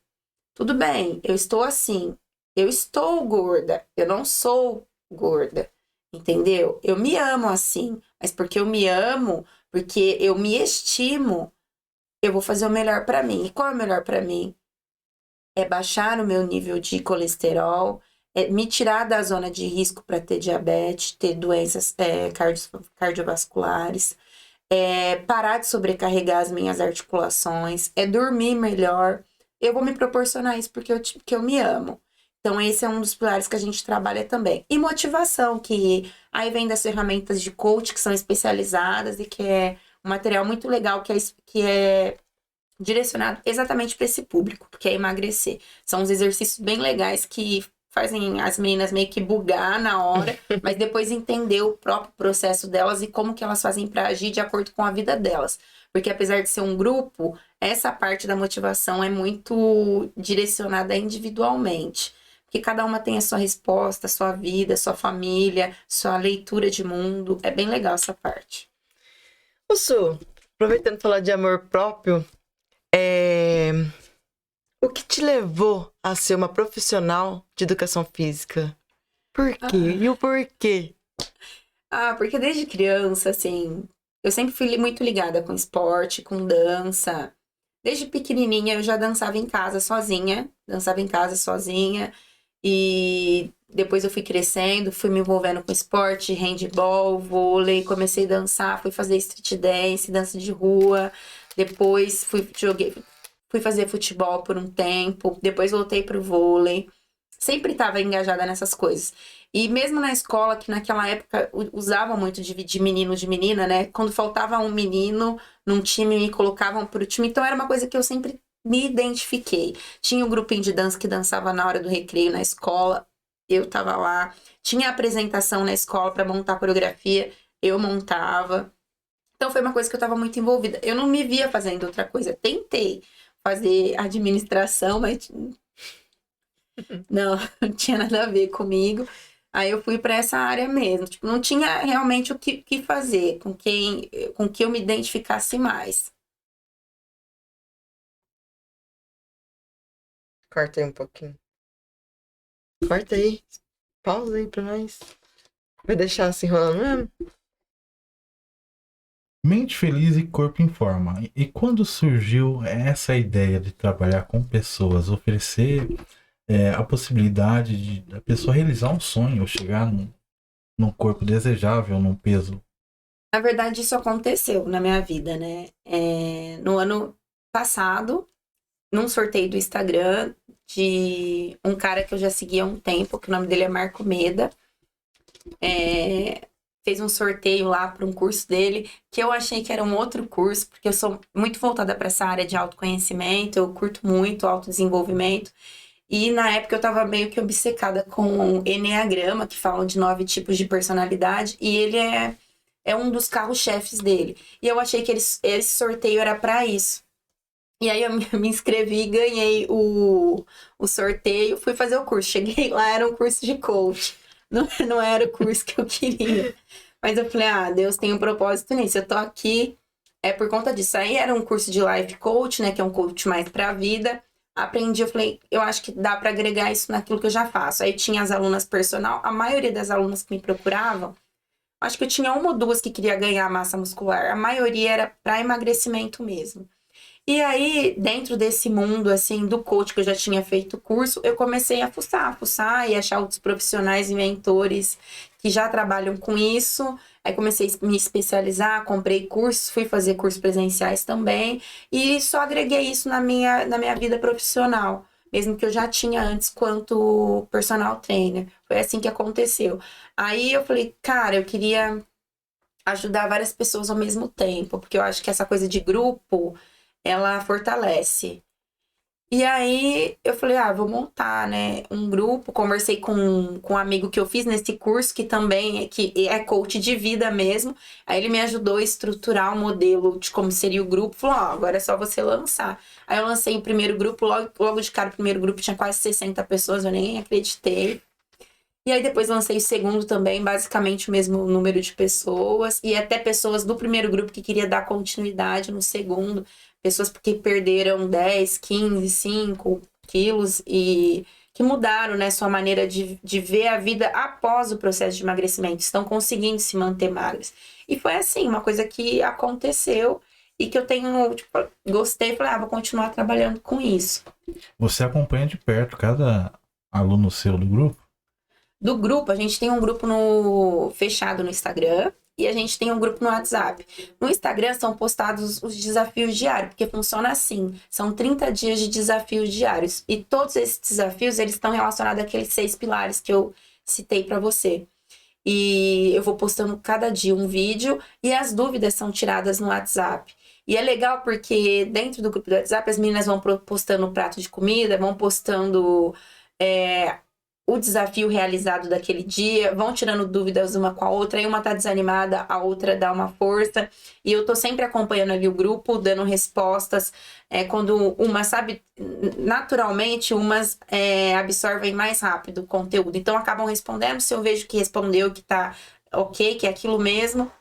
Tudo bem, eu estou assim. Eu estou gorda. Eu não sou gorda. Entendeu? Eu me amo assim. Mas porque eu me amo, porque eu me estimo, eu vou fazer o melhor pra mim. E qual é o melhor pra mim? É baixar o meu nível de colesterol, é me tirar da zona de risco para ter diabetes, ter doenças cardiovasculares, é parar de sobrecarregar as minhas articulações, é dormir melhor. Eu vou me proporcionar isso porque eu me amo. Então, esse é um dos pilares que a gente trabalha também. E motivação, que aí vem das ferramentas de coach, que são especializadas e que é um material muito legal, que é direcionado exatamente para esse público, que é emagrecer. São uns exercícios bem legais que fazem as meninas meio que bugar na hora, mas depois entender o próprio processo delas e como que elas fazem para agir de acordo com a vida delas. Porque apesar de ser um grupo, essa parte da motivação é muito direcionada individualmente. Porque cada uma tem a sua resposta, a sua vida, a sua família, sua leitura de mundo. É bem legal essa parte. Ô, Su, aproveitando falar de amor próprio, o que te levou a ser uma profissional de educação física? Por quê? E o porquê? Porque desde criança, assim, eu sempre fui muito ligada com esporte, com dança. Desde pequenininha eu já dançava em casa sozinha, e depois eu fui crescendo, fui me envolvendo com esporte, handball, vôlei, comecei a dançar, fui fazer street dance, dança de rua, depois fui fazer futebol por um tempo, depois voltei pro vôlei. Sempre estava engajada nessas coisas. E mesmo na escola, que naquela época usava muito dividir menino de menina, né? Quando faltava um menino num time, me colocavam pro time. Então era uma coisa que eu sempre me identifiquei. Tinha um grupinho de dança que dançava na hora do recreio na escola, eu tava lá. Tinha apresentação na escola para montar coreografia, eu montava. Então foi uma coisa que eu tava muito envolvida. Eu não me via fazendo outra coisa. Tentei fazer administração, mas não tinha nada a ver comigo. Aí eu fui para essa área mesmo. Tipo, não tinha realmente o que fazer, com que eu me identificasse mais. Corta aí um pouquinho. Corta aí. Pausa aí pra nós. Vai deixar assim rolando mesmo? Mente feliz e corpo em forma. E quando surgiu essa ideia de trabalhar com pessoas, oferecer a possibilidade de a pessoa realizar um sonho, ou chegar num corpo desejável, num peso? Na verdade, isso aconteceu na minha vida, né? No ano passado, num sorteio do Instagram de um cara que eu já seguia há um tempo, que o nome dele é Marco Meda. Fez um sorteio lá para um curso dele, que eu achei que era um outro curso, porque eu sou muito voltada para essa área de autoconhecimento, eu curto muito autodesenvolvimento. E na época eu tava meio que obcecada com Eneagrama, que falam de 9 tipos de personalidade, e ele é um dos carros-chefes dele. E eu achei que esse sorteio era para isso. E aí eu me inscrevi e ganhei o sorteio, fui fazer o curso. Cheguei lá, era um curso de coach. Não era o curso que eu queria. Mas eu falei, Deus tem um propósito nisso. Eu tô aqui por conta disso. Aí era um curso de life coach, né? Que é um coach mais pra vida. Aprendi, eu falei, eu acho que dá pra agregar isso naquilo que eu já faço. Aí tinha as alunas personal. A maioria das alunas que me procuravam, acho que eu tinha uma ou duas que queria ganhar massa muscular. A maioria era pra emagrecimento mesmo. E aí, dentro desse mundo, assim, do coach, que eu já tinha feito curso, eu comecei a fuçar e achar outros profissionais e mentores que já trabalham com isso. Aí comecei a me especializar, comprei cursos, fui fazer cursos presenciais também. E só agreguei isso na minha vida profissional, mesmo que eu já tinha antes quanto personal trainer. Foi assim que aconteceu. Aí eu falei, cara, eu queria ajudar várias pessoas ao mesmo tempo, porque eu acho que essa coisa de grupo, ela fortalece. E aí eu falei, vou montar, né, um grupo. Conversei com um amigo que eu fiz nesse curso, que também é coach de vida mesmo. Aí ele me ajudou a estruturar o modelo de como seria o grupo. Falou, agora é só você lançar. Aí eu lancei o primeiro grupo, logo de cara o primeiro grupo tinha quase 60 pessoas, eu nem acreditei. E aí depois lancei o segundo também, basicamente o mesmo número de pessoas. E até pessoas do primeiro grupo que queria dar continuidade no segundo. Pessoas que perderam 10, 15, 5 quilos e que mudaram, né, sua maneira de ver a vida após o processo de emagrecimento. Estão conseguindo se manter magras. E foi assim, uma coisa que aconteceu e que eu tenho, tipo, gostei e falei, vou continuar trabalhando com isso. Você acompanha de perto cada aluno seu do grupo? Do grupo, a gente tem um grupo fechado no Instagram e a gente tem um grupo no WhatsApp. No Instagram são postados os desafios diários, porque funciona assim, são 30 dias de desafios diários. E todos esses desafios, eles estão relacionados àqueles 6 pilares que eu citei para você. E eu vou postando cada dia um vídeo e as dúvidas são tiradas no WhatsApp. E é legal porque dentro do grupo do WhatsApp as meninas vão postando o prato de comida, vão postando o desafio realizado daquele dia, vão tirando dúvidas uma com a outra, aí uma tá desanimada, a outra dá uma força, e eu tô sempre acompanhando ali o grupo, dando respostas, quando uma, sabe, naturalmente, umas absorvem mais rápido o conteúdo, então acabam respondendo, se eu vejo que respondeu, que tá ok, que é aquilo mesmo,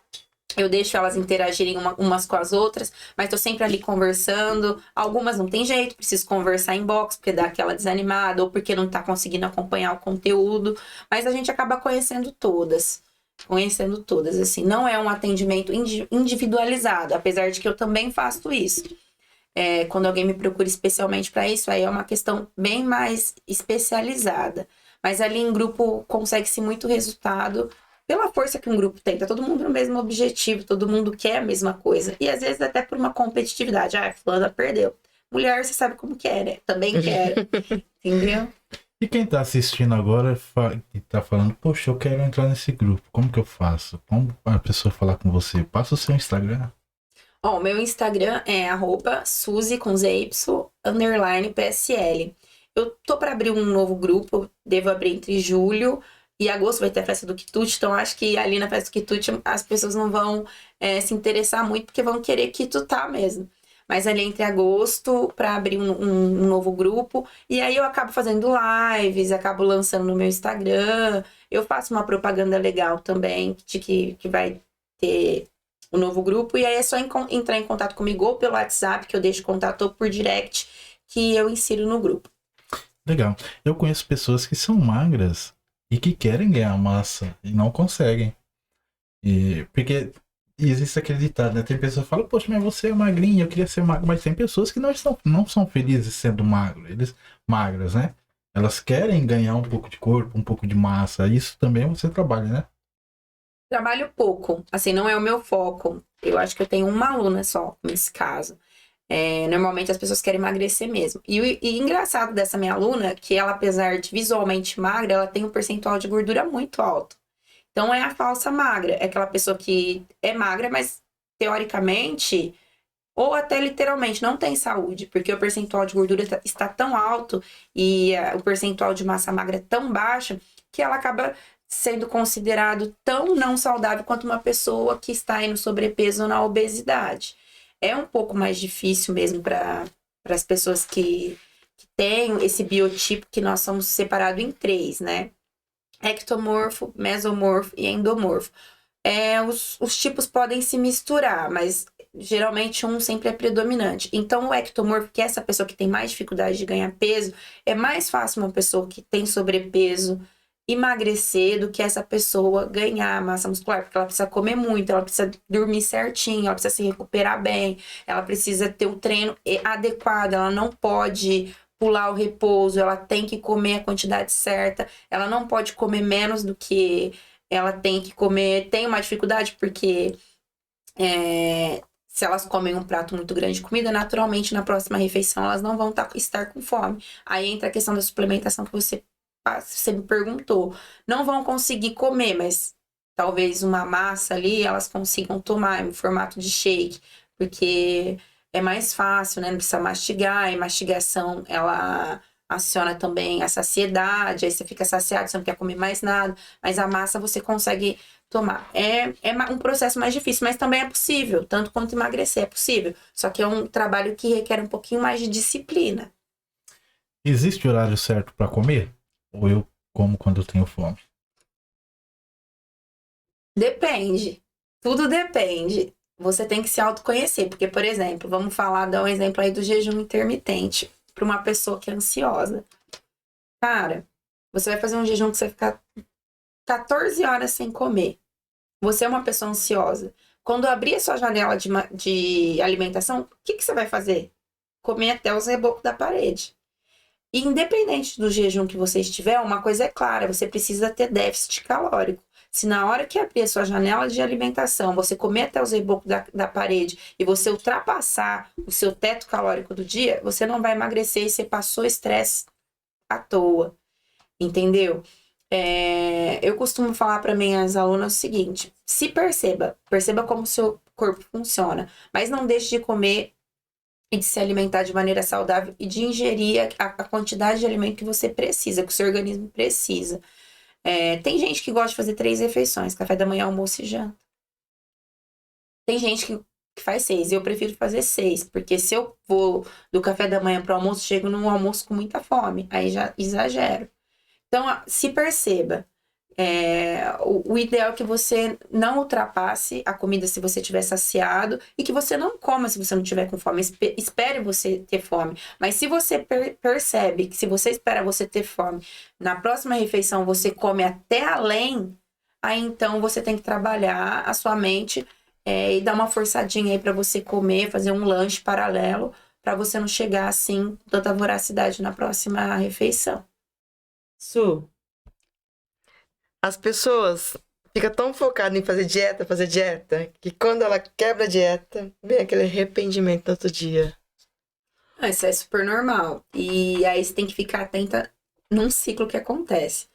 eu deixo elas interagirem umas com as outras, mas tô sempre ali conversando. Algumas não tem jeito, preciso conversar em box, porque dá aquela desanimada, ou porque não tá conseguindo acompanhar o conteúdo. Mas a gente acaba conhecendo todas. Assim. Não é um atendimento individualizado, apesar de que eu também faço isso. Quando alguém me procura especialmente para isso, aí é uma questão bem mais especializada. Mas ali em grupo consegue-se muito resultado pela força que um grupo tem, tá todo mundo no mesmo objetivo, todo mundo quer a mesma coisa. E às vezes até por uma competitividade. Fulana perdeu. Mulher, você sabe como que é, né? Também quero. Entendeu? E quem tá assistindo agora e tá falando, poxa, eu quero entrar nesse grupo. Como que eu faço? Como a pessoa falar com você? Passa o seu Instagram. O meu Instagram é @suzy com ZY _PSL. Eu tô para abrir um novo grupo, devo abrir entre julho e agosto, vai ter a festa do quitute, então acho que ali na festa do quitute as pessoas não vão se interessar muito, porque vão querer quitutar mesmo. Mas ali entre agosto, para abrir um novo grupo, e aí eu acabo fazendo lives, acabo lançando no meu Instagram, eu faço uma propaganda legal também, de que vai ter o novo grupo, e aí é só entrar em contato comigo ou pelo WhatsApp, que eu deixo contato, ou por direct, que eu insiro no grupo. Legal. Eu conheço pessoas que são magras e que querem ganhar massa e não conseguem. Porque existe aquele ditado, né? Tem pessoas que falam, poxa, mas você é magrinha, eu queria ser magro. Mas tem pessoas que não são felizes sendo magras, né? Elas querem ganhar um pouco de corpo, um pouco de massa. Isso também você trabalha, né? Trabalho pouco, assim, não é o meu foco. Eu acho que eu tenho uma aluna só, nesse caso. Normalmente as pessoas querem emagrecer mesmo. E engraçado dessa minha aluna, que ela, apesar de visualmente magra, ela tem um percentual de gordura muito alto. Então é a falsa magra, é aquela pessoa que é magra, mas teoricamente, ou até literalmente, não tem saúde, porque o percentual de gordura está tão alto e o percentual de massa magra é tão baixo que ela acaba sendo considerado tão não saudável quanto uma pessoa que está aí no sobrepeso ou na obesidade. É um pouco mais difícil mesmo para as pessoas que têm esse biotipo, que nós somos separados em 3, né? Ectomorfo, mesomorfo e endomorfo. Os tipos podem se misturar, mas geralmente um sempre é predominante. Então, o ectomorfo, que é essa pessoa que tem mais dificuldade de ganhar peso, é mais fácil uma pessoa que tem sobrepeso emagrecer do que essa pessoa ganhar massa muscular, porque ela precisa comer muito, ela precisa dormir certinho, ela precisa se recuperar bem, ela precisa ter um treino adequado, ela não pode pular o repouso, ela tem que comer a quantidade certa, ela não pode comer menos do que ela tem que comer. Tem uma dificuldade porque se elas comem um prato muito grande de comida, naturalmente na próxima refeição elas não vão estar com fome. Aí entra a questão da suplementação que você me perguntou. Não vão conseguir comer, mas talvez uma massa ali elas consigam tomar em formato de shake, porque é mais fácil, né? Não precisa mastigar, e mastigação ela aciona também a saciedade, aí você fica saciado, você não quer comer mais nada, mas a massa você consegue tomar. É um processo mais difícil, mas também é possível, tanto quanto emagrecer é possível, só que é um trabalho que requer um pouquinho mais de disciplina. Existe horário certo para comer? Ou eu como quando eu tenho fome? Depende. Tudo depende. Você tem que se autoconhecer. Porque, por exemplo, vamos dar um exemplo aí do jejum intermitente para uma pessoa que é ansiosa. Cara, você vai fazer um jejum que você vai ficar 14 horas sem comer. Você é uma pessoa ansiosa. Quando abrir a sua janela de alimentação, o que você vai fazer? Comer até os rebocos da parede. E independente do jejum que você estiver, uma coisa é clara, você precisa ter déficit calórico. Se na hora que abrir a sua janela de alimentação, você comer até os rebocos da parede e você ultrapassar o seu teto calórico do dia, você não vai emagrecer e você passou estresse à toa. Entendeu? Eu costumo falar para minhas alunas o seguinte: se perceba como o seu corpo funciona, mas não deixe de comer e de se alimentar de maneira saudável e de ingerir a quantidade de alimento que você precisa, que o seu organismo precisa. Tem gente que gosta de fazer 3 refeições, café da manhã, almoço e janta. Tem gente que faz 6, eu prefiro fazer 6, porque se eu vou do café da manhã para o almoço, chego no almoço com muita fome, aí já exagero. Então, se perceba, o ideal é que você não ultrapasse a comida se você estiver saciado e que você não coma se você não estiver com fome. Espere você ter fome. Mas se você percebe que se você espera você ter fome, na próxima refeição você come até além, aí então você tem que trabalhar a sua mente e dar uma forçadinha aí para você comer, fazer um lanche paralelo, para você não chegar assim com tanta voracidade na próxima refeição. Su, as pessoas ficam tão focadas em fazer dieta, que quando ela quebra a dieta, vem aquele arrependimento no outro dia. Isso é super normal. E aí você tem que ficar atenta num ciclo que acontece.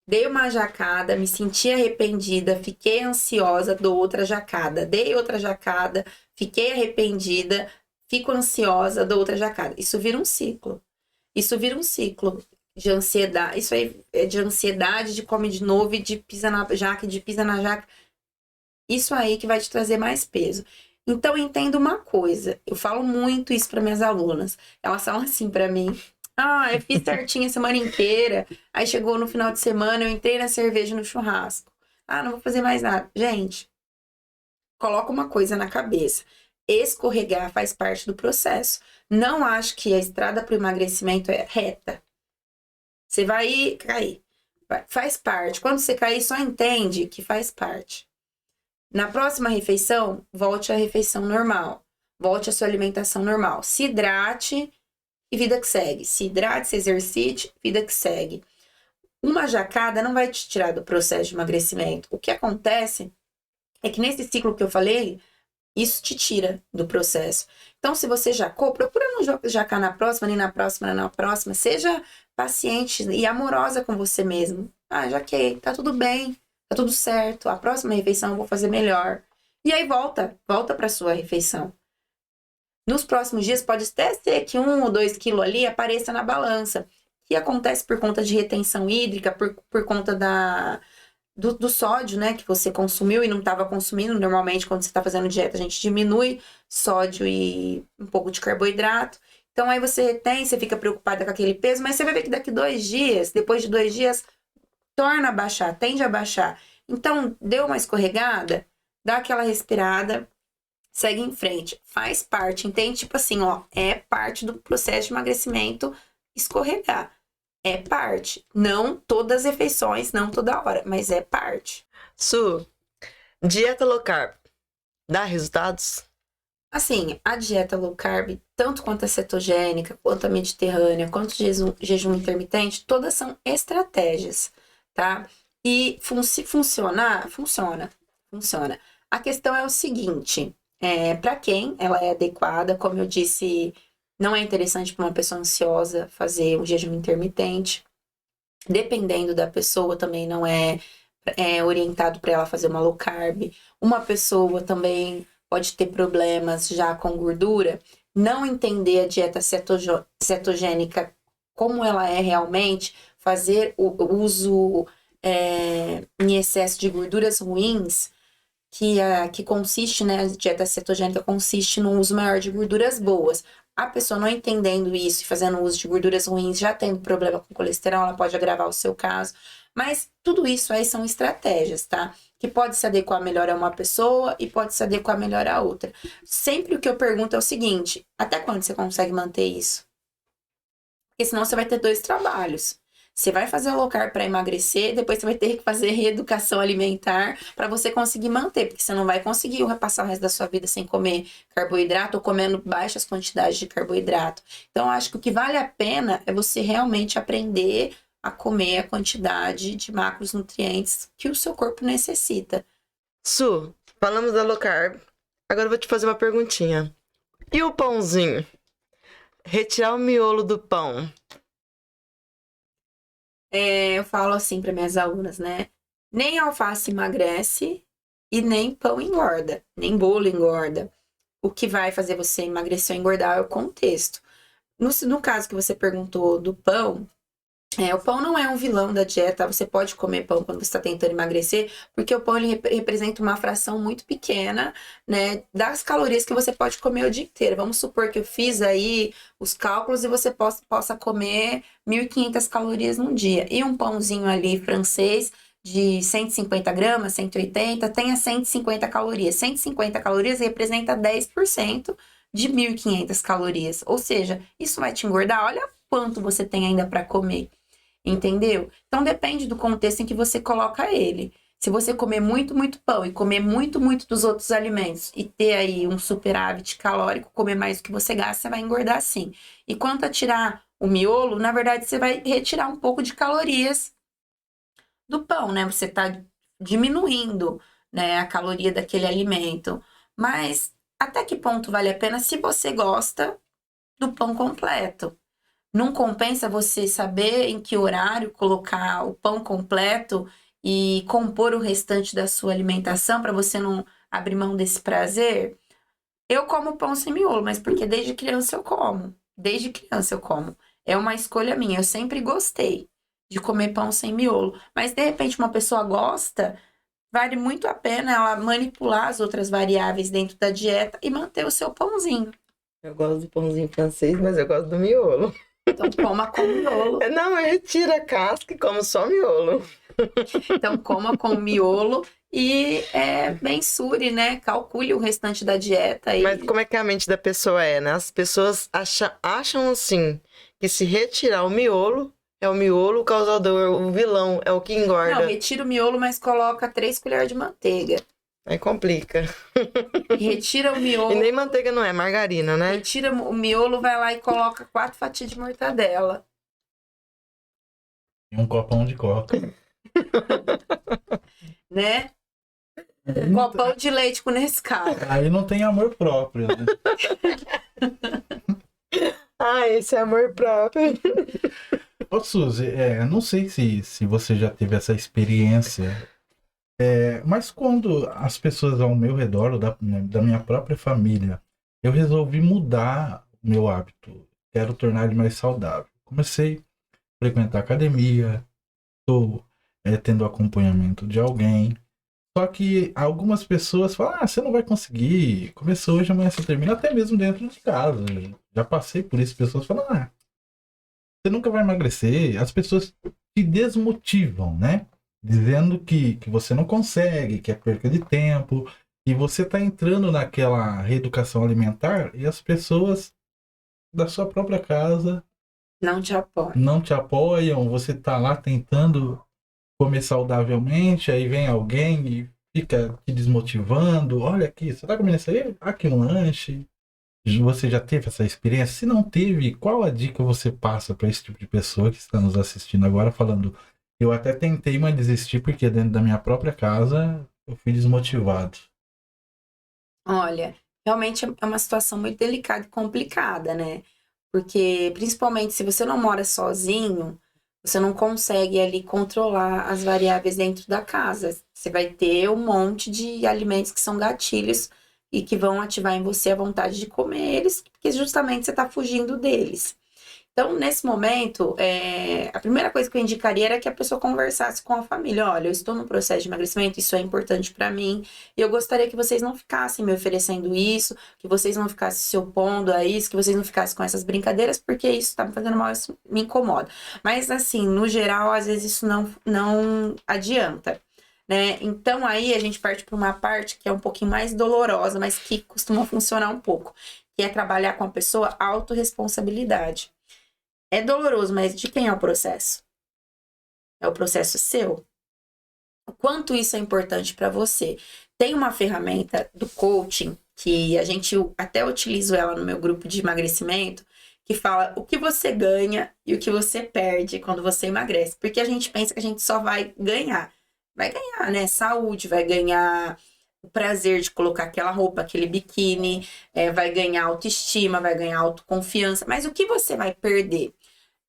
Dei uma jacada, me senti arrependida, fiquei ansiosa, dou outra jacada. Dei outra jacada, fiquei arrependida, fico ansiosa, dou outra jacada. Isso vira um ciclo. De ansiedade. Isso aí é de ansiedade, de come de novo e de pisa na jaca, de pisa na jaca. Isso aí que vai te trazer mais peso. Então, entenda uma coisa. Eu falo muito isso para minhas alunas. Elas falam assim para mim: eu fiz certinho a semana inteira. Aí chegou no final de semana, eu entrei na cerveja, no churrasco. Não vou fazer mais nada. Gente, coloca uma coisa na cabeça. Escorregar faz parte do processo. Não acho que a estrada para o emagrecimento é reta. Você vai cair. Faz parte. Quando você cair, só entende que faz parte. Na próxima refeição, volte à refeição normal. Volte à sua alimentação normal. Se hidrate e vida que segue. Se hidrate, se exercite, vida que segue. Uma jacada não vai te tirar do processo de emagrecimento. O que acontece é que nesse ciclo que eu falei, isso te tira do processo. Então, se você jacou, procura não jacar na próxima, nem na próxima, nem na próxima. Seja paciente e amorosa com você mesmo. Jaquei, tá tudo bem, tá tudo certo. A próxima refeição eu vou fazer melhor. E aí volta para sua refeição. Nos próximos dias pode até ser que 1 ou 2 quilos ali apareça na balança. Que acontece por conta de retenção hídrica, por conta do sódio, né, que você consumiu e não estava consumindo. Normalmente, quando você está fazendo dieta, a gente diminui sódio e um pouco de carboidrato. Então, aí você retém, você fica preocupada com aquele peso, mas você vai ver que daqui 2 dias, depois de 2 dias, torna a baixar, tende a baixar. Então, deu uma escorregada, dá aquela respirada, segue em frente. Faz parte, entende? Tipo assim, é parte do processo de emagrecimento escorregar. É parte. Não todas as refeições, não toda hora, mas é parte. Su, dieta low carb dá resultados? Assim, a dieta low carb, tanto quanto a cetogênica, quanto a mediterrânea, quanto o jejum intermitente, todas são estratégias, tá? E funcionar? Funciona. A questão é o seguinte, para quem ela é adequada, como eu disse, não é interessante para uma pessoa ansiosa fazer um jejum intermitente. Dependendo da pessoa, também não é orientado para ela fazer uma low carb. Uma pessoa também pode ter problemas já com gordura, não entender a dieta cetogênica como ela é realmente, fazer o uso em excesso de gorduras ruins, que consiste, né, a dieta cetogênica consiste no uso maior de gorduras boas. A pessoa não entendendo isso e fazendo uso de gorduras ruins, já tendo problema com colesterol, ela pode agravar o seu caso. Mas tudo isso aí são estratégias, tá? Que pode se adequar melhor a uma pessoa e pode se adequar melhor a outra. Sempre o que eu pergunto é o seguinte: até quando você consegue manter isso? Porque senão você vai ter 2 trabalhos. Você vai fazer o low carb para emagrecer, depois você vai ter que fazer reeducação alimentar para você conseguir manter, porque você não vai conseguir passar o resto da sua vida sem comer carboidrato ou comendo baixas quantidades de carboidrato. Então, eu acho que o que vale a pena é você realmente aprender a comer a quantidade de macronutrientes que o seu corpo necessita. Su, falamos da low carb. Agora eu vou te fazer uma perguntinha. E o pãozinho? Retirar o miolo do pão. Eu falo assim para minhas alunas, né? Nem alface emagrece e nem pão engorda, nem bolo engorda. O que vai fazer você emagrecer ou engordar é o contexto. No caso que você perguntou do pão, o pão não é um vilão da dieta. Você pode comer pão quando você está tentando emagrecer, porque o pão ele representa uma fração muito pequena, né, das calorias que você pode comer o dia inteiro. Vamos supor que eu fiz aí os cálculos e você possa comer 1.500 calorias num dia. E um pãozinho ali francês de 150 gramas, 180, tenha 150 calorias. 150 calorias representa 10% de 1.500 calorias. Ou seja, isso vai te engordar. Olha quanto você tem ainda para comer. Entendeu? Então depende do contexto em que você coloca ele. Se você comer muito, muito pão e comer muito, muito dos outros alimentos e ter aí um superávit calórico, comer mais do que você gasta, você vai engordar sim. E quanto a tirar o miolo, na verdade você vai retirar um pouco de calorias do pão, né? Você tá diminuindo, né, a caloria daquele alimento. Mas até que ponto vale a pena se você gosta do pão completo? Não compensa você saber em que horário colocar o pão completo e compor o restante da sua alimentação para você não abrir mão desse prazer? Eu como pão sem miolo, mas porque desde criança eu como. Desde criança eu como. É uma escolha minha. Eu sempre gostei de comer pão sem miolo. Mas de repente uma pessoa gosta, vale muito a pena ela manipular as outras variáveis dentro da dieta e manter o seu pãozinho. Eu gosto do pãozinho francês, mas eu gosto do miolo. Então coma com miolo. Não, eu retiro a casca e como só miolo. Então coma com miolo e mensure, né? Calcule o restante da dieta. Mas como é que a mente da pessoa é, né? As pessoas acham assim, que se retirar o miolo, é o miolo o causador, o vilão, é o que engorda. Não, retira o miolo, mas coloca 3 colheres de manteiga. Aí complica. Retira o miolo. E nem manteiga não é, margarina, né? Retira o miolo, vai lá e coloca 4 fatias de mortadela. E um copão de coca. Né? Um copão de leite com Nescau. Aí não tem amor próprio, né? Ah, esse é amor próprio. Ô, Suzy, não sei se você já teve essa experiência, mas quando as pessoas ao meu redor, ou da minha própria família, eu resolvi mudar o meu hábito. Quero tornar ele mais saudável. Comecei a frequentar academia, estou tendo acompanhamento de alguém. Só que algumas pessoas falam, você não vai conseguir. Começou hoje, amanhã você termina, até mesmo dentro de casa. Já passei por isso, pessoas falam, você nunca vai emagrecer. As pessoas te desmotivam, né? Dizendo que você não consegue, que é perca de tempo. E você está entrando naquela reeducação alimentar e as pessoas da sua própria casa Não te apoio. não te apoiam. Você está lá tentando comer saudavelmente, aí vem alguém e fica te desmotivando. Olha aqui, você tá comendo isso aí? Aqui um lanche. Você já teve essa experiência? Se não teve, qual a dica você passa para esse tipo de pessoa que está nos assistindo agora, falando, eu até tentei, mas desisti porque dentro da minha própria casa eu fui desmotivado. Olha, realmente é uma situação muito delicada e complicada, né? Porque, principalmente, se você não mora sozinho, você não consegue ali controlar as variáveis dentro da casa. Você vai ter um monte de alimentos que são gatilhos e que vão ativar em você a vontade de comer eles, porque justamente você está fugindo deles. Então, nesse momento, a primeira coisa que eu indicaria era que a pessoa conversasse com a família. Olha, eu estou no processo de emagrecimento, isso é importante para mim. E eu gostaria que vocês não ficassem me oferecendo isso, que vocês não ficassem se opondo a isso, que vocês não ficassem com essas brincadeiras, porque isso está me fazendo mal, isso me incomoda. Mas, assim, no geral, às vezes isso não adianta, né? Então, aí a gente parte para uma parte que é um pouquinho mais dolorosa, mas que costuma funcionar um pouco, que é trabalhar com a pessoa a autorresponsabilidade. É doloroso, mas de quem é o processo? É o processo seu? O quanto isso é importante para você? Tem uma ferramenta do coaching, que a gente até utilizo ela no meu grupo de emagrecimento, que fala o que você ganha e o que você perde quando você emagrece. Porque a gente pensa que a gente só vai ganhar. Vai ganhar, né? Saúde, vai ganhar o prazer de colocar aquela roupa, aquele biquíni, vai ganhar autoestima, vai ganhar autoconfiança. Mas o que você vai perder?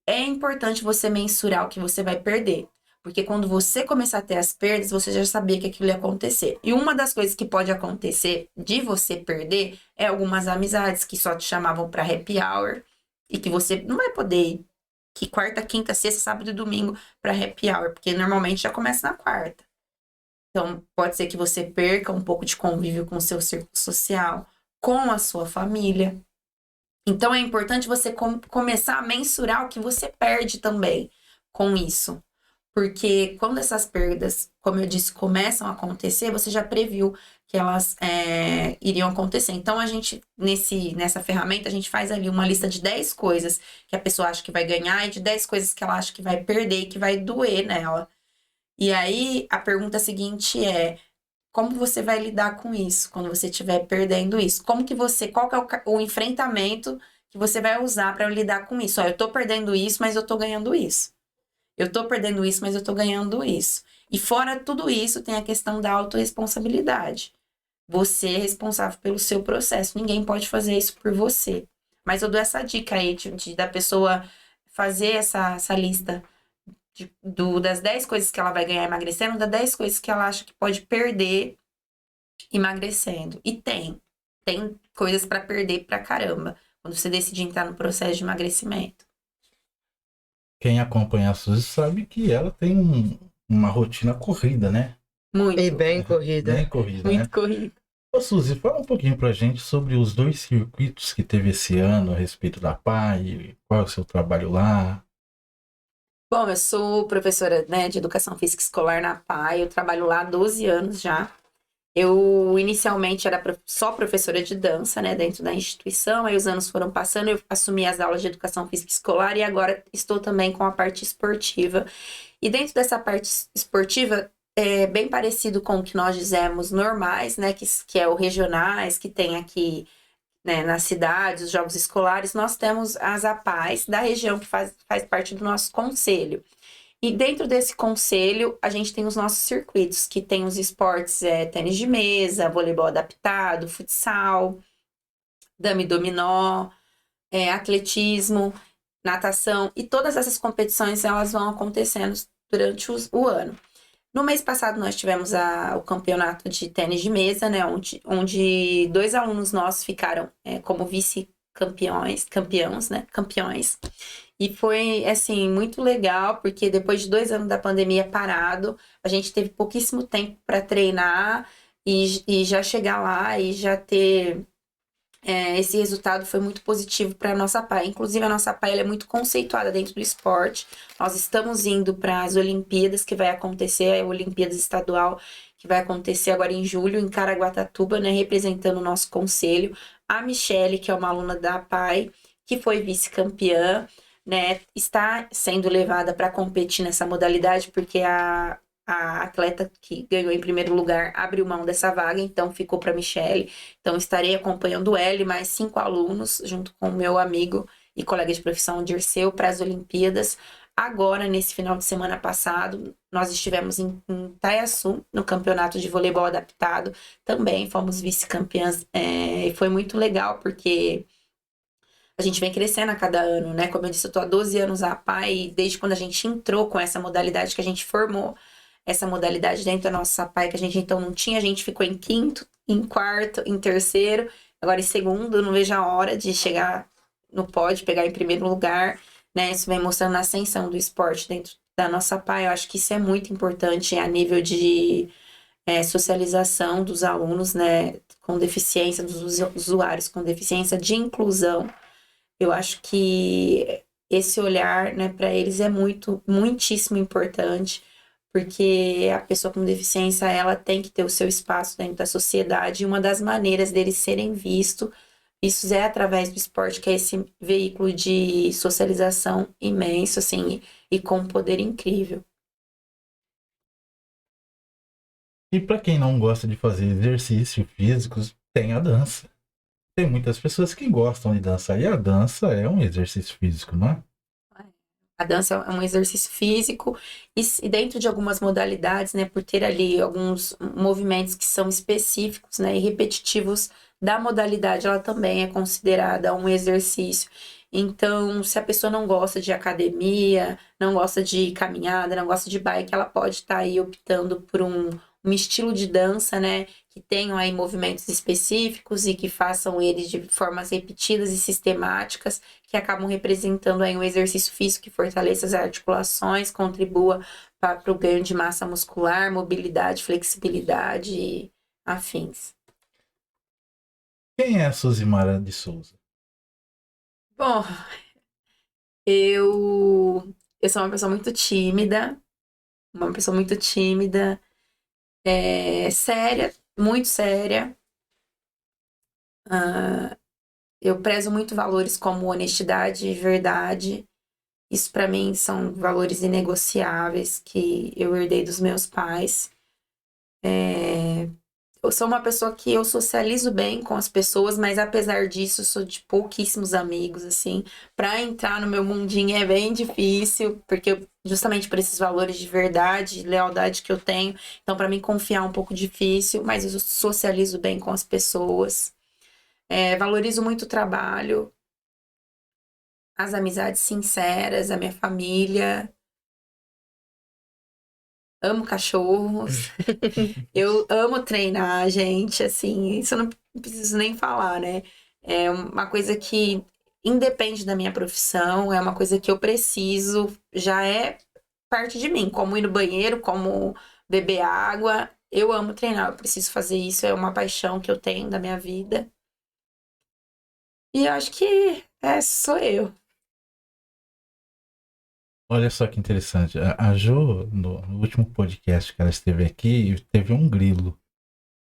É importante você mensurar o que você vai perder. Porque quando você começar a ter as perdas, você já sabia que aquilo ia acontecer. E uma das coisas que pode acontecer de você perder é algumas amizades que só te chamavam para happy hour e que você não vai poder ir. Que quarta, quinta, sexta, sábado e domingo para happy hour, porque normalmente já começa na quarta. Então, pode ser que você perca um pouco de convívio com o seu círculo social, com a sua família. Então, é importante você começar a mensurar o que você perde também com isso. Porque quando essas perdas, como eu disse, começam a acontecer, você já previu que elas iriam acontecer. Então, a gente, nessa ferramenta, a gente faz ali uma lista de 10 coisas que a pessoa acha que vai ganhar e de 10 coisas que ela acha que vai perder e que vai doer nela. E aí, a pergunta seguinte é: como você vai lidar com isso quando você estiver perdendo isso? Qual que é o enfrentamento que você vai usar para lidar com isso? Ó, eu tô perdendo isso, mas eu tô ganhando isso. Eu tô perdendo isso, mas eu tô ganhando isso. E fora tudo isso, tem a questão da autorresponsabilidade. Você é responsável pelo seu processo. Ninguém pode fazer isso por você. Mas eu dou essa dica aí da pessoa fazer essa lista das 10 coisas que ela vai ganhar emagrecendo, das 10 coisas que ela acha que pode perder emagrecendo. E tem coisas para perder pra caramba quando você decide entrar no processo de emagrecimento. Quem acompanha a Suzy sabe que ela tem uma rotina corrida, né? Muito. E bem corrida. Bem corrida, Muito né? corrido. Ô, Suzy, fala um pouquinho pra gente sobre os 2 circuitos que teve esse ano a respeito da PAI, qual é o seu trabalho lá? Bom, eu sou professora, né, de Educação Física Escolar na PAI, eu trabalho lá há 12 anos já. Eu inicialmente era só professora de dança, né, dentro da instituição, aí os anos foram passando, eu assumi as aulas de Educação Física Escolar e agora estou também com a parte esportiva. E dentro dessa parte esportiva, é bem parecido com o que nós dizemos normais, né, que é o regionais, que tem aqui, né, nas cidades, os jogos escolares, nós temos as APAES da região que faz parte do nosso conselho. E dentro desse conselho, a gente tem os nossos circuitos, que tem os esportes tênis de mesa, voleibol adaptado, futsal, dama e dominó, atletismo, natação. E todas essas competições, elas vão acontecendo durante o ano. No mês passado, nós tivemos o campeonato de tênis de mesa, né, onde 2 alunos nossos ficaram como campeões. E foi, assim, muito legal, porque depois de 2 anos da pandemia parado, a gente teve pouquíssimo tempo para treinar e já chegar lá e já ter... esse resultado foi muito positivo para a nossa PAI. Inclusive, a nossa PAI ela é muito conceituada dentro do esporte. Nós estamos indo para as Olimpíadas, que vai acontecer, a Olimpíadas Estadual, que vai acontecer agora em julho, em Caraguatatuba, né, representando o nosso conselho. A Michele, que é uma aluna da PAI, que foi vice-campeã, né, está sendo levada para competir nessa modalidade, porque a atleta que ganhou em primeiro lugar abriu mão dessa vaga, então ficou para Michele. Então estarei acompanhando ela e mais 5 alunos, junto com o meu amigo e colega de profissão Dirceu, para as Olimpíadas. Agora, nesse final de semana passado, nós estivemos em Itaiaçu, no campeonato de voleibol adaptado. Também fomos vice-campeãs. E foi muito legal, porque a gente vem crescendo a cada ano, né? Como eu disse, eu tô há 12 anos a PAI, desde quando a gente entrou com essa modalidade, que a gente formou essa modalidade dentro da nossa PAI, que a gente então não tinha, a gente ficou em 5º, em 4º, em 3º, agora em 2º, não vejo a hora de chegar no pódio, pegar em primeiro lugar. né? Isso vem mostrando a ascensão do esporte dentro da nossa PAI. Eu acho que isso é muito importante a nível de socialização dos alunos, né, com deficiência, dos usuários com deficiência, de inclusão. Eu acho que esse olhar, né, para eles é muitíssimo importante, porque a pessoa com deficiência, ela tem que ter o seu espaço dentro da sociedade, e uma das maneiras deles serem vistos é através do esporte, que é esse veículo de socialização imenso, assim, e com um poder incrível. E para quem não gosta de fazer exercícios físicos, tem a dança. Tem muitas pessoas que gostam de dançar, e a dança é um exercício físico, não é? A dança é um exercício físico e dentro de algumas modalidades, né, por ter ali alguns movimentos que são específicos, né, e repetitivos da modalidade, ela também é considerada um exercício. Então, se a pessoa não gosta de academia, não gosta de caminhada, não gosta de bike, ela pode estar aí optando por um estilo de dança, né, que tenham aí movimentos específicos e que façam eles de formas repetidas e sistemáticas, que acabam representando aí um exercício físico que fortaleça as articulações, contribua para o ganho de massa muscular, mobilidade, flexibilidade e afins. Quem é a Suzimara de Souza? Bom, eu sou uma pessoa muito tímida, séria, muito séria. Eu prezo muito valores como honestidade e verdade. Isso para mim são valores inegociáveis que eu herdei dos meus pais. Eu sou uma pessoa que eu socializo bem com as pessoas, mas apesar disso, eu sou de pouquíssimos amigos, assim. Pra entrar no meu mundinho é bem difícil, porque justamente por esses valores de verdade, lealdade que eu tenho. Então, pra mim, confiar é um pouco difícil, mas eu socializo bem com as pessoas. Valorizo muito o trabalho, as amizades sinceras, a minha família. Amo cachorros. Eu amo treinar, gente. Assim, isso eu não preciso nem falar, né? É uma coisa que independe da minha profissão, é uma coisa que eu preciso, já é parte de mim. Como ir no banheiro, como beber água. Eu amo treinar, eu preciso fazer isso, é uma paixão que eu tenho da minha vida. E eu acho que sou eu. Olha só que interessante. A Jo, no último podcast que ela esteve aqui, teve um grilo.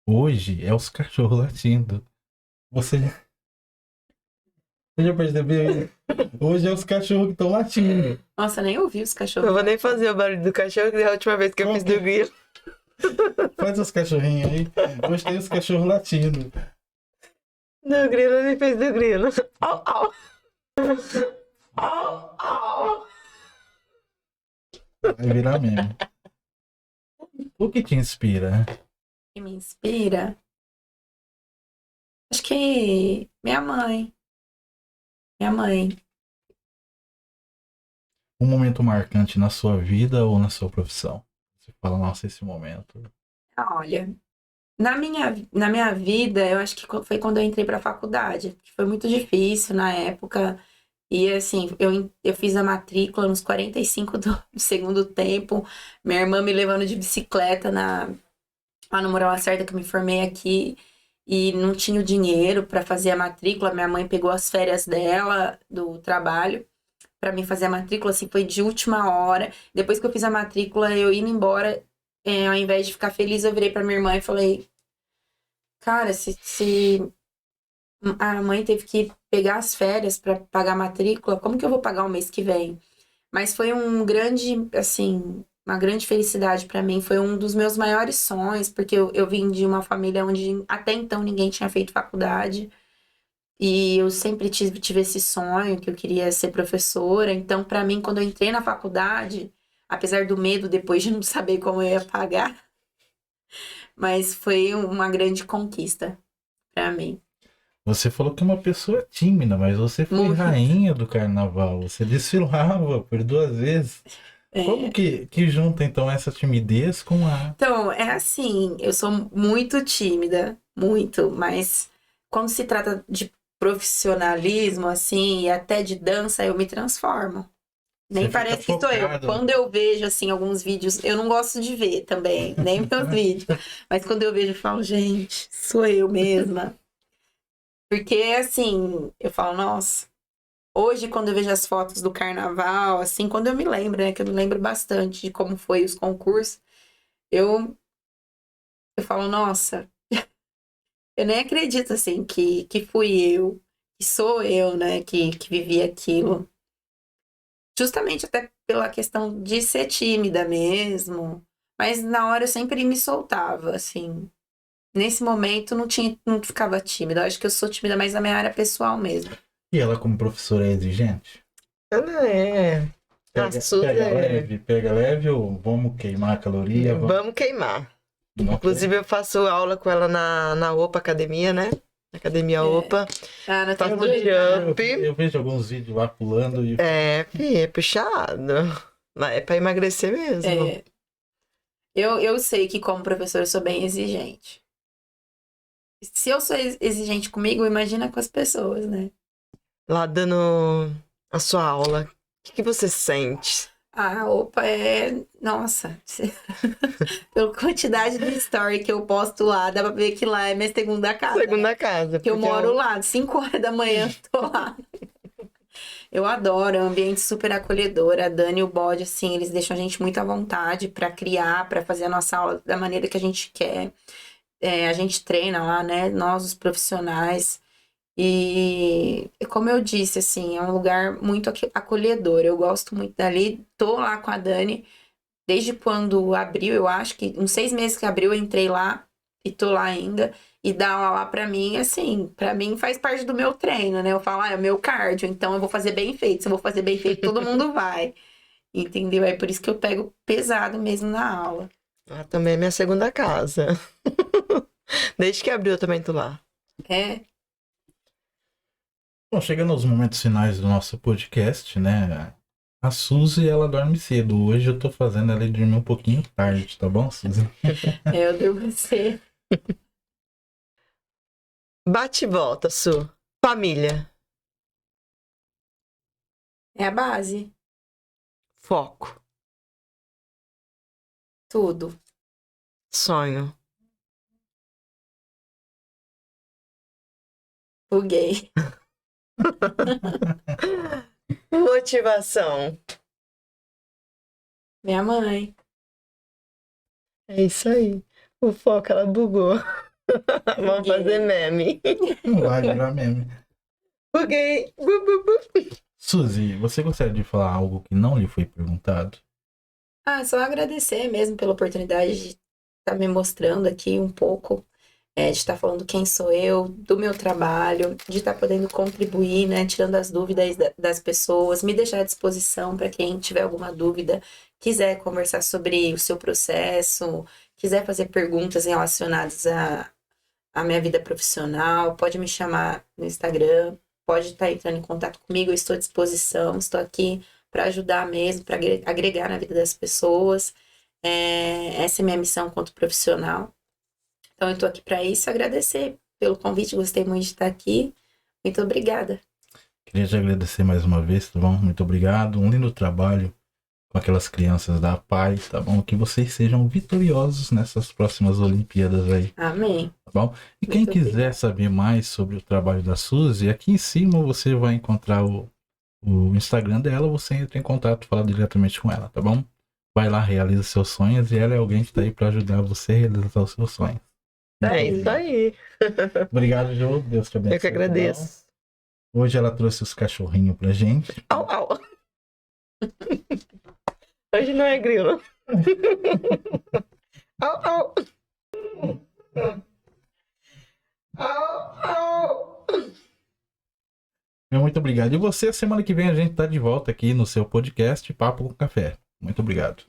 Hoje é os cachorros latindo. Você já percebeu? Hoje é os cachorros que estão latindo. Nossa, nem ouvi os Eu cachorros. vou nem fazer o barulho do cachorro, que é a última vez que eu fiz do grilo. Faz os cachorrinhos aí. Hoje tem os cachorros latindo. Do grilo, ele fez do grilo. Au, au. Au, au. Vai virar meme. O que te inspira? Que me inspira? Acho que minha mãe. Minha mãe. Um momento marcante na sua vida ou na sua profissão? Você fala, nossa, esse momento. Olha, na minha vida, eu acho que foi quando eu entrei pra faculdade. Que foi muito difícil na época. E assim, eu fiz a matrícula nos 45 do segundo tempo. Minha irmã me levando de bicicleta lá no Moral Lacerda, que eu me formei aqui. E não tinha o dinheiro para fazer a matrícula. Minha mãe pegou as férias dela do trabalho para mim fazer a matrícula, assim, foi de última hora. Depois que eu fiz a matrícula, eu indo embora, ao invés de ficar feliz, eu virei pra minha irmã e falei, cara, se a mãe teve que pegar as férias para pagar a matrícula, como que eu vou pagar o mês que vem? Mas foi um grande, assim, uma grande felicidade para mim. Foi um dos meus maiores sonhos, porque eu vim de uma família onde até então ninguém tinha feito faculdade. E eu sempre tive esse sonho que eu queria ser professora. Então, para mim, quando eu entrei na faculdade, apesar do medo depois de não saber como eu ia pagar, mas foi uma grande conquista para mim. Você falou que é uma pessoa tímida, mas você foi Muito. rainha do carnaval. Você desfilava por 2 vezes. Como que junta, então, essa timidez com a... Então, é assim, eu sou muito tímida, muito, mas quando se trata de profissionalismo, assim, e até de dança, eu me transformo. Nem Você parece que fica sou eu. focado. Quando eu vejo, assim, alguns vídeos, eu não gosto de ver também, nem meus vídeos. Mas quando eu vejo, eu falo, gente, sou eu mesma. Porque, assim, eu falo, nossa. Hoje, quando eu vejo as fotos do carnaval, assim, quando eu me lembro, né? Que eu me lembro bastante de como foi os concursos, eu falo, nossa, eu nem acredito, assim, que fui eu, que sou eu, né? Que vivi aquilo. Justamente até pela questão de ser tímida mesmo. Mas na hora eu sempre me soltava, assim. Nesse momento não ficava tímida. Eu acho que eu sou tímida mais na minha área pessoal mesmo. E ela, como professora, é exigente? Ela é. A Suzy é. Pega leve ou vamos queimar a caloria? Vamos queimar. Não, Inclusive, eu faço aula com ela na OPA Academia, né? Academia OPA. Ah, não Faço tem jump. eu vejo alguns vídeos lá pulando e É puxado. Mas é pra emagrecer mesmo. É. Eu sei que como professora eu sou bem exigente. Se eu sou exigente comigo, imagina com as pessoas, né? Lá dando a sua aula, o que você sente? Ah, opa, Nossa. Pela quantidade de story que eu posto lá, dá pra ver que lá é minha segunda casa. Segunda casa. Que eu porque moro lá, 5 horas da manhã tô lá. Eu adoro, é um ambiente super acolhedor. A Dani e o Bode, assim, eles deixam a gente muito à vontade pra criar, pra fazer a nossa aula da maneira que a gente quer. A gente treina lá, né? Nós, os profissionais. E como eu disse, assim, é um lugar muito acolhedor. Eu gosto muito dali. Tô lá com a Dani desde quando abriu, eu acho que uns 6 meses que abriu, eu entrei lá e tô lá ainda. E dar aula lá pra mim, assim, pra mim faz parte do meu treino, né? Eu falo, é o meu cardio, então eu vou fazer bem feito. Se eu vou fazer bem feito, todo mundo vai. Entendeu? É por isso que eu pego pesado mesmo na aula. Lá também é minha segunda casa. Desde que abriu, eu também tô lá. É. Bom, chegando aos momentos finais do nosso podcast, né? A Suzy, ela dorme cedo. Hoje eu tô fazendo ela dormir um pouquinho tarde, tá bom, Suzy? Eu durmo cedo. Bate e volta, Su. Família. É a base. Foco. Tudo. Sonho. Buguei. Motivação. Minha mãe. É isso aí. O foco, ela bugou. Vamos fazer meme. Não vai virar meme. Buguei. Bu, bu, bu. Suzy, você gostaria de falar algo que não lhe foi perguntado? Ah, só agradecer mesmo pela oportunidade de estar me mostrando aqui um pouco, de estar falando quem sou eu, do meu trabalho, de estar podendo contribuir, né, tirando as dúvidas das pessoas, me deixar à disposição para quem tiver alguma dúvida, quiser conversar sobre o seu processo, quiser fazer perguntas relacionadas à minha vida profissional, pode me chamar no Instagram, pode estar entrando em contato comigo, eu estou à disposição, estou aqui para ajudar mesmo, para agregar na vida das pessoas. Essa é a minha missão enquanto profissional. Então, eu estou aqui para isso, agradecer pelo convite, gostei muito de estar aqui. Muito obrigada. Queria te agradecer mais uma vez, tá bom? Muito obrigado. Um lindo trabalho com aquelas crianças da PAI, tá bom? Que vocês sejam vitoriosos nessas próximas Olimpíadas aí, Amém. tá bom? E quem Muito quiser obrigada. saber mais sobre o trabalho da Suzy, aqui em cima você vai encontrar o Instagram dela, você entra em contato, fala diretamente com ela, tá bom? Vai lá, realiza seus sonhos e ela é alguém que tá aí pra ajudar você a realizar os seus sonhos. É isso aí. Obrigado, Jô. Deus te abençoe. Eu que agradeço. Tá bom? Hoje ela trouxe os cachorrinhos pra gente. Au, au. Hoje não é grilo. Au, au. Au, au. Muito obrigado. E você, semana que vem a gente tá de volta aqui no seu podcast Papo com Café. Muito obrigado.